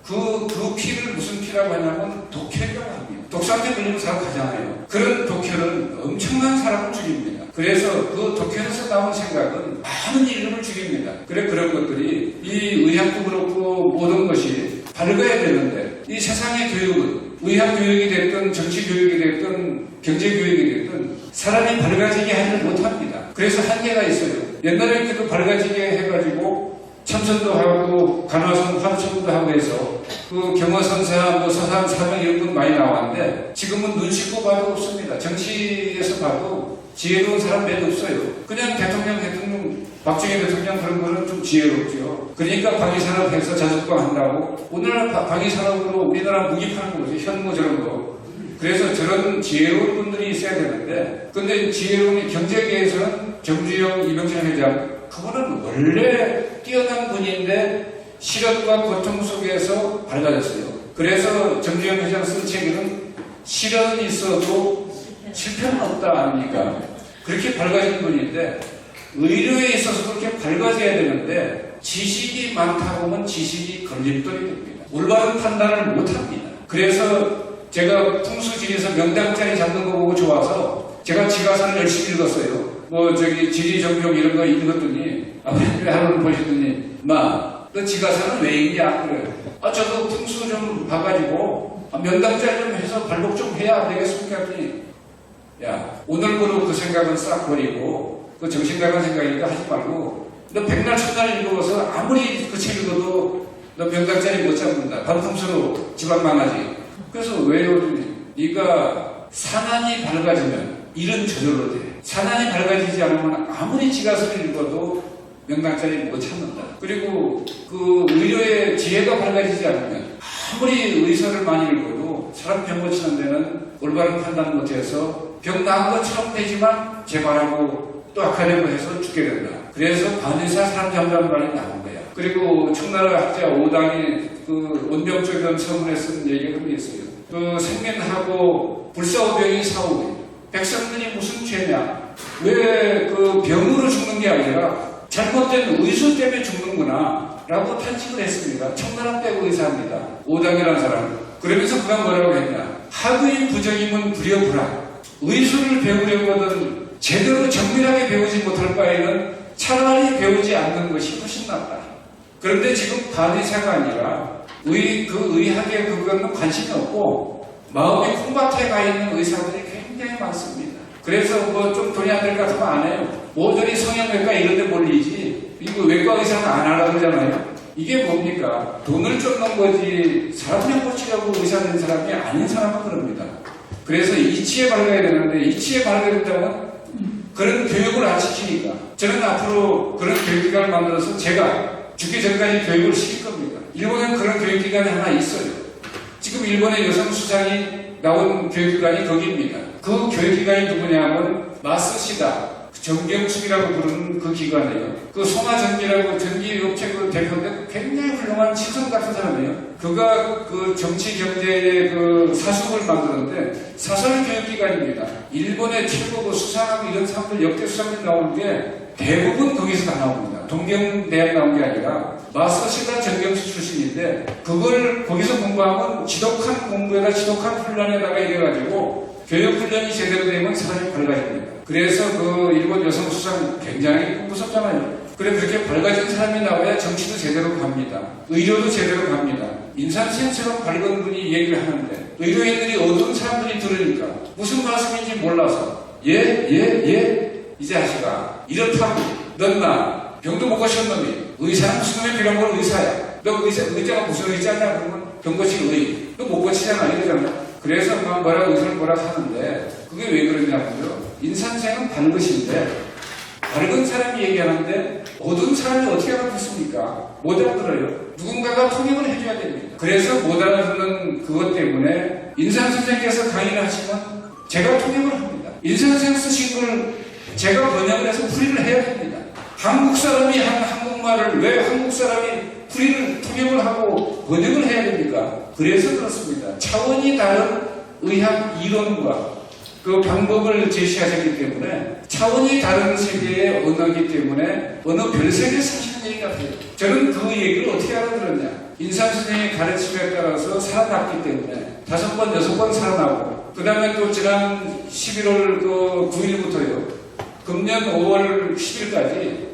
그 피를 무슨 피라고 하냐면 독혈이라고 합니다. 독사한테 걸리면 사람 가잖아요. 그런 독혈은 엄청난 사람을 죽입니다. 그래서 그 독혈에서 나온 생각은 많은 인류를 죽입니다. 그런 것들이 이 의학도 그렇고 모든 것이 밝아야 되는데 이 세상의 교육은 의학 교육이 됐든 정치 교육이 됐든 경제 교육이 됐든 사람이 밝아지게 하지를 못합니다. 그래서 한계가 있어요. 옛날에 그래도 밝아지게 해가지고 참선도 하고 간화선 환천도 하고 해서 그 경어선사 뭐 서산 사명 이런 분 많이 나왔는데 지금은 눈 씻고 봐도 없습니다. 정치에서 봐도 지혜로운 사람 몇 없어요. 그냥 대통령 박정희 대통령 그런 거는 좀 지혜롭죠. 그러니까 방위산업해서 자주권 한다고 오늘날 방위산업으로 우리나라 무기 파는 거죠. 현무 저런 거. 그래서 저런 지혜로운 분들이 있어야 되는데 근데 지혜로운 경제계에서는 정주영 이병철 회장 그거는 원래 뛰어난 분인데 시련과 고통 속에서 밝아졌어요. 그래서 정주영 회장 쓴 책에는 시련이 있어도 실패는 없다 아닙니까? 그렇게 밝아진 분인데 의료에 있어서 그렇게 밝아져야 되는데 지식이 많다 보면 지식이 걸림돌이 됩니다. 올바른 판단을 못합니다. 그래서 제가 풍수지리에서 명당짜리 잡는 거 보고 좋아서 제가 지가서를 열심히 읽었어요. 지리 정경 이런 거 읽었더니 아버님이 하루를 보시더니 너 지가서는 왜 읽냐? 그래요. 저도 풍수 좀 봐가지고 명당짜리 좀 해서 발록 좀 해야 안 되겠습니까? 했더니 야 오늘부로 그 생각은 싹 버리고 그 정신 나간 생각이니까 하지 말고 너 백날 첫날 읽어서 아무리 그 책 읽어도 너 명당짜리 못 잡는다. 반풍수로 집안 망하지. 그래서 왜요? 네가 산안이 밝아지면 일은 저절로 돼. 산안이 밝아지지 않으면 아무리 지가서를 읽어도 명당짜리 못 찾는다. 그리고 그 의료의 지혜가 밝아지지 않으면 아무리 의사를 많이 읽어도 사람 병 고치는 데는 올바른 판단 못해서 병 나은 것처럼 되지만 재발하고 또 악화되고 해서 죽게 된다. 그래서 반의사 사람 잠자는 말이 나온 거야. 그리고 청나라 학자 오당이 그 원병조변 서문에 쓴 얘기가 있어요. 그 생면하고 불사오병이 사오고 백성들이 무슨 죄냐? 왜 그 병으로 죽는 게 아니라 잘못된 의술 때문에 죽는구나 라고 탄식을 했습니다. 청나라 때 의사입니다. 오당이라는 사람. 그러면서 그가 뭐라고 했냐? 하구인 부정임은 불여불안. 의술을 배우려거든 제대로 정밀하게 배우지 못할 바에는 차라리 배우지 않는 것이 훨씬 낫다. 그런데 지금 반의사가 아니라 그 의학에 그거는 관심이 없고 마음의 콩밭에 가 있는 의사들이 굉장히 많습니다. 그래서 좀 돈이 안 될 것 같으면 안 해요. 모조리 성형외과 이런 데 몰리지 이거 외과 의사는 안 하라고 그러잖아요. 이게 뭡니까? 돈을 쫓는 거지 사람을 고치려고 의사 된 사람이 아닌 사람은 그럽니다. 그래서 이치에 밝아야 되는데 이치에 밝아야 된다면 그런 교육을 안 시키니까 저는 앞으로 그런 교육기관을 만들어서 제가 죽기 전까지 교육을 시킬 겁니다. 일본에는 그런 교육기관이 하나 있어요. 지금 일본의 여성 수상이 나온 교육기관이 거기입니다. 그 교육기관이 누구냐면 마스시다 정경숙이라고 부르는 그 기관이에요. 그 송화전기라고 전기업체 그 대표인데 굉장히 훌륭한 친선 같은 사람이에요. 그가 그 정치 경제의 그 사숙을 만드는데 사설 교육기관입니다. 일본의 최고 수상하고 이런 사람들 역대 수상들 나오는 게 대부분 거기서 다 나옵니다. 동경대학 나온 게 아니라 마스시다 정경숙 출신인데 그걸 거기서 공부하면 지독한 공부에다 지독한 훈련에다가 이래가지고 교육훈련이 제대로 되면 사람이 밝아집니다. 그래서 그 일본 여성 수상 굉장히 무섭잖아요. 그래 그렇게 밝아진 사람이 나와야 정치도 제대로 갑니다. 의료도 제대로 갑니다. 인산센처럼 밝은 분이 얘기를 하는데 의료인들이 어두운 사람들이 들으니까 무슨 말씀인지 몰라서 이 자식아 이렇다고 넌 나 병도 못 고친 놈이 의사는 무슨 놈이 필요한 건 의사야. 너 의자가 무슨 의자냐 그러면 병 고칠 의. 너 못 고치잖아 이러잖아. 그래서 의사를 뭐라 하는데 그게 왜 그러냐고요. 인산생은 밝으신데 밝은 사람이 얘기하는데 어두운 사람이 어떻게 알아듣습니까? 못 알아들어요. 누군가가 통역을 해줘야 됩니다. 그래서 못 알아듣는 그것 때문에 인산 선생님께서 강의를 하시면 제가 통역을 합니다. 인산 선생 쓰신 걸 제가 번역을 해서 풀이를 해야 됩니다. 한국 사람이 한 한국말을 왜 한국 사람이 풀이를 통역을 하고 번역을 해야 됩니까? 그래서 그렇습니다. 차원이 다른 의학 이론과 그 방법을 제시하셨기 때문에 차원이 다른 세계의 언어이기 때문에 어느 별세계에 사시는 얘기 같아요. 저는 그 얘기를 어떻게 알아들었냐? 인상 선생님의 가르침에 따라서 살아났기 때문에 5번, 6번 살아나고, 그 다음에 또 지난 11월 9일부터요, 금년 5월 10일까지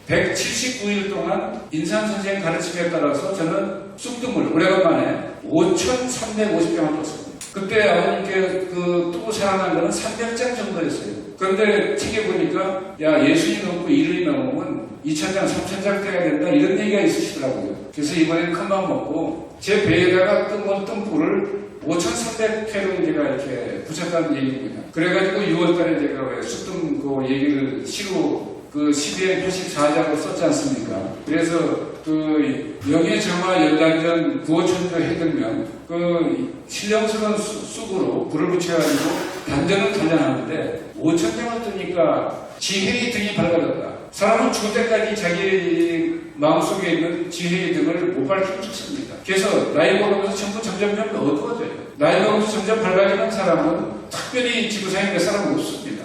179일 동안 인상 선생님 가르침에 따라서 저는 쑥뜸을 오래간만에 5,350병을 떴습니다. 그때 아버님께 또 살아난 거는 300장 정도였어요. 그런데 책에 보니까 야, 예수님 넘고 이름이 넘으면 2,000장, 3,000장 돼야 된다 이런 얘기가 있으시더라고요. 그래서 이번엔 큰맘 먹고 제 배에다가 뜬불을 5,300회로 제가 이렇게 붙였다는 얘기입니다. 그래가지고 6월달에 제가 왜 쑥뜸 그 얘기를 시로 12회 84장을 썼지 않습니까? 그래서 영예정화 연단전 구호천조 해들면 신령스러운 쑥으로 불을 붙여가지고 단전을 단련하는데 5,000장을 뜨니까 지혜의 등이 밝아졌다. 사람은 죽을 때까지 자기 마음속에 있는 지혜의 등을 못 밝히고 죽습니다. 그래서 나이 먹으면서 전부 점점 어두워져요. 나이 먹으면서 점점 밝아지는 사람은 특별히 지구상에 몇 사람 없습니다.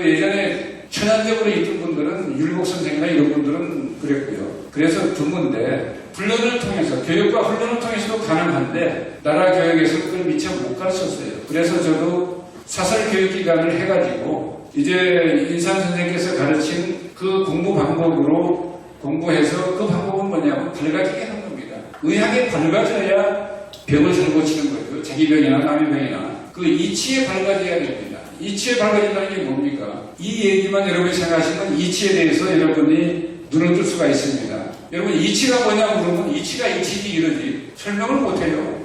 예전에 천연적으로 있던 분들은 율곡 선생이나 이런 분들은 그랬고요. 그래서 드문데 훈련을 통해서 교육과 훈련을 통해서도 가능한데 나라 교육에서 그걸 미처 못 가르쳤어요. 그래서 저도 사설 교육기관을 해가지고 이제 인상 선생님께서 가르친 그 공부 방법으로 공부해서 그 방법은 뭐냐면 밝아지게 하는 겁니다. 의학에 밝아져야 병을 잘 고치는 거예요. 자기 병이나 남의 병이나 그 이치에 밝아져야 됩니다. 이치에 밝아진다는 게 뭡니까? 이 얘기만 여러분이 생각하시면 이치에 대해서 여러분이 눈을 뜰 수가 있습니다. 여러분 이치가 뭐냐 물으면 이치가 이치지 이러지 설명을 못해요.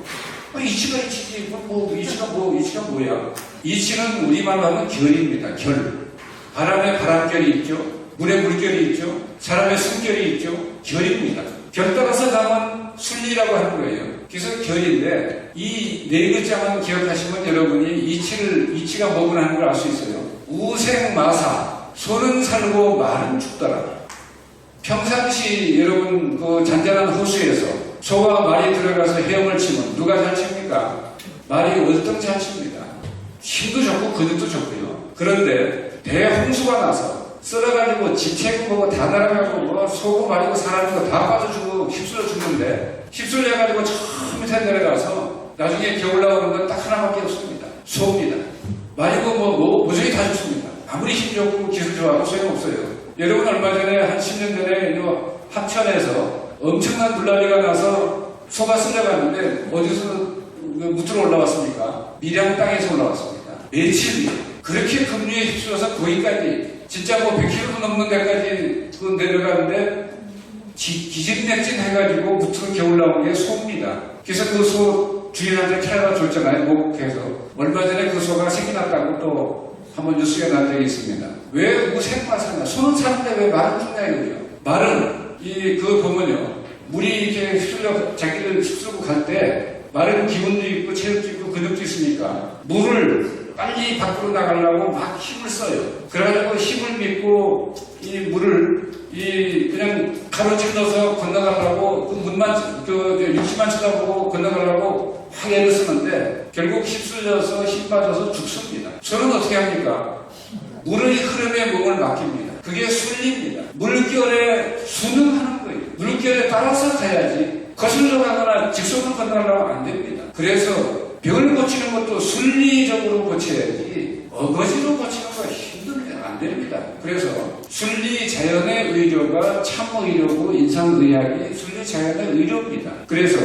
이치가 이치지 이치가 뭐야? 이치는 우리말로 하면 결입니다. 결. 바람에 바람결이 있죠. 물에 물결이 있죠. 사람의 숨결이 있죠. 결입니다. 결 따라서 가면 순리라고 하는 거예요. 그래서 결인데 이 네 글자만 기억하시면 여러분이 이치가 뭐구나 하는 걸 알 수 있어요. 우생마사 소는 살고 말은 죽더라. 평상시 여러분 잔잔한 호수에서 소와 말이 들어가서 헤엄을 치면 누가 잘 칩니까? 말이 월등 잘 칩니다. 힘도 좋고 근육도 좋고요. 그런데 대홍수가 나서 쓸어가지고 지체고 다 날아가고 소고 말이고 사람이고 다 빠져주고 휩쓸려 죽는데 휩쓸려가지고 저 밑에 내려가서 나중에 겨울 나오는 건 딱 하나밖에 없습니다. 소입니다. 말이고 무조건 다 죽습니다. 아무리 힘 좋고 기술 좋아도 소용없어요. 여러분 얼마 전에 한 10년 전에 합천에서 엄청난 물난리가 나서 소가 쓸려갔는데 어디서 무트로 올라왔습니까? 밀양 땅에서 올라왔습니다. 며칠 그렇게 급류에 휩쓸려서 거기까지 진짜 100km 넘는 데까지 내려가는데 기진맥진 해가지고 무트로 겨울 나온 게 소입니다. 그래서 그 소 주인한테 차려다 줬잖아요. 목해서. 얼마 전에 그 소가 새끼 났다고 또 한번 뉴스에 난 적이 있습니다. 왜 우생마사냐? 소는 사는데 왜 말은 죽냐 이거죠. 말은 보면요. 물이 이렇게 자기를 휩쓸고 갈 때 말은 기운도 있고 체력도 있고 근육도 있으니까 물을 빨리 밖으로 나가려고 막 힘을 써요. 그래가지고 힘을 믿고 이 물을 그냥 가로질러서 건너가려고 육지만 쳐다보고 건너가려고 확 애를 쓰는데 결국 휩쓸려서 힘 빠져서 죽습니다. 소는 어떻게 합니까? 물의 흐름에 몸을 맡깁니다. 그게 순리입니다. 물결에 순응하는 거예요. 물결에 따라서 가야지 거슬러 가거나 직선으로 건너가려면 안 됩니다. 그래서 병을 고치는 것도 순리적으로 고쳐야지 어거지로 고치는 거 힘듭니다. 안 됩니다. 그래서 순리 자연의 의료가 참의료고 인상의학이 순리 자연의 의료입니다. 그래서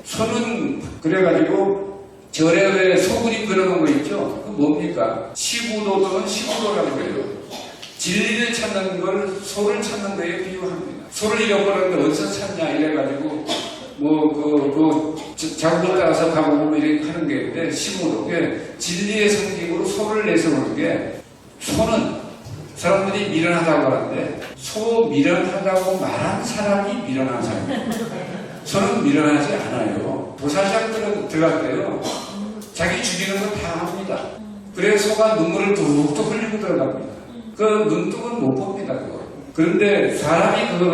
소는 그래가지고 절에 소 그림 그려놓은 거 있죠? 그 뭡니까? 시부도덕은 시부도라고 그래요. 진리를 찾는 걸 소를 찾는 거에 비유합니다. 소를 잃어버렸는데 어디서 찾냐 이래가지고 자국을 따라서 가보고 이렇게 하는 게 있는데 시부도 진리의 상징으로 소를 내세우는 게 소는 사람들이 미련하다고 하는데 소 미련하다고 말한 사람이 미련한 사람이에요. 소는 미련하지 않아요. 도사장들은 들어갈 때요. 자기 죽이는 건 다 합니다. 그래서 소가 눈물을 뚝뚝 흘리고 들어갑니다. 그 눈뜨면 못 봅니다. 그거. 그런데 사람이 그거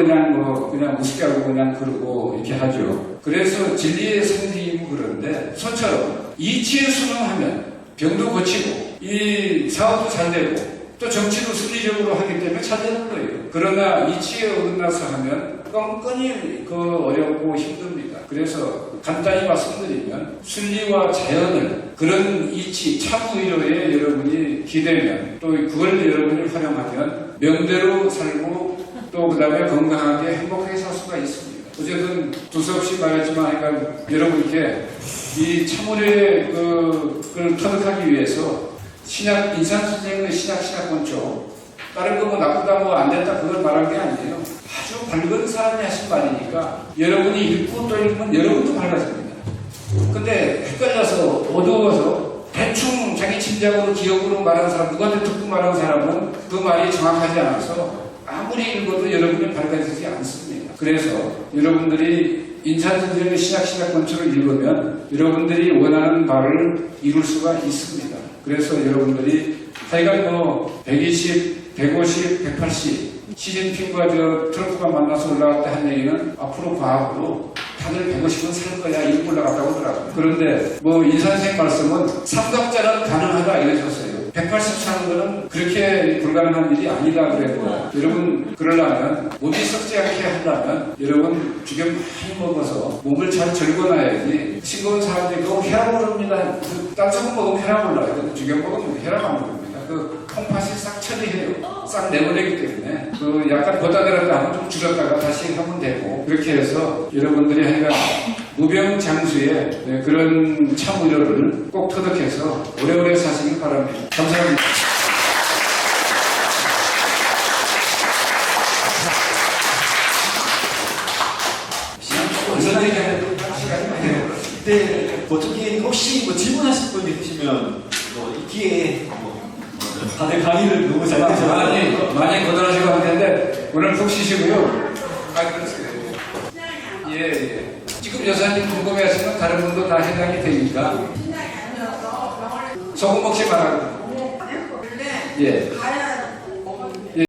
그냥 우습게 하고 그냥 그러고 이렇게 하죠. 그래서 진리의 상징이고 그런데 소처럼 이치에 순응하면 병도 고치고 이 사업도 잘 되고 또 정치도 순리적으로 하기 때문에 잘 되는 거예요. 그러나 이치에 어긋나서 하면 건건이 어렵고 힘듭니다. 그래서 간단히 말씀드리면 순리와 자연을 그런 이치 참의료에 여러분이 기대면 또 그걸 여러분이 활용하면 명대로 살고 또 그 다음에 건강하게 행복하게 살 수가 있습니다. 어쨌든 두서없이 말했지만 그러니까 여러분께 이 참의료의 그걸 터득하기 위해서 인산선생의 신학권조 다른 거 뭐 나쁘다 뭐 안 됐다 그걸 말한 게 아니에요. 아주 밝은 사람이 하신 말이니까 여러분이 읽고 또 읽으면 여러분도 밝아집니다. 근데 헷갈려서 어두워서 대충 자기 짐작으로 기억으로 말하는 사람 누구한테 듣고 말하는 사람은 그 말이 정확하지 않아서 아무리 읽어도 여러분이 밝아지지 않습니다. 그래서 여러분들이 인산선생의 신학권조를 읽으면 여러분들이 원하는 바를 이룰 수가 있습니다. 그래서 여러분들이 하여간 120, 150, 180 시진핑과 트럼프가 만나서 올라갈 때 한 얘기는 앞으로 과학으로 다들 150은 살 거야 이렇게 올라갔다고 하더라고요. 그런데 인산생 말씀은 삼각자는 가능하다 이러셨어요. 180 사는 거는 그렇게 불가능한 일이 아니다 그랬고 여러분 그러려면 몸이 썩지 않게 하려면 여러분 주변 많이 먹어서 몸을 잘 절궈놔야지 싱거운 사람들이 그거 혈압 오릅니다. 딴 먹으면 혈압 올라요. 주변 먹으면 혈압 안 오릅니다. 콩팥이 싹 처리해요. 싹 내보내기 때문에 약간 보다 내렸다 하면 좀 줄였다가 다시 하면 되고 그렇게 해서 여러분들이 하여간 무병장수의 그런 참의료를 꼭 터득해서 오래오래 사시길 바랍니다. 감사합니다. 네, 어떻게 혹시 질문하실 분 있으시면 이 기회에 다들 강의를 너무 잘 들으셔서 많이 거절하시고 하는데 오늘 푹 쉬시고요. 그렇습니다. 예. 지금 여사님 궁금해하시면 다른 분도 다 해당이 되니까 소금 먹지 말라고. 예.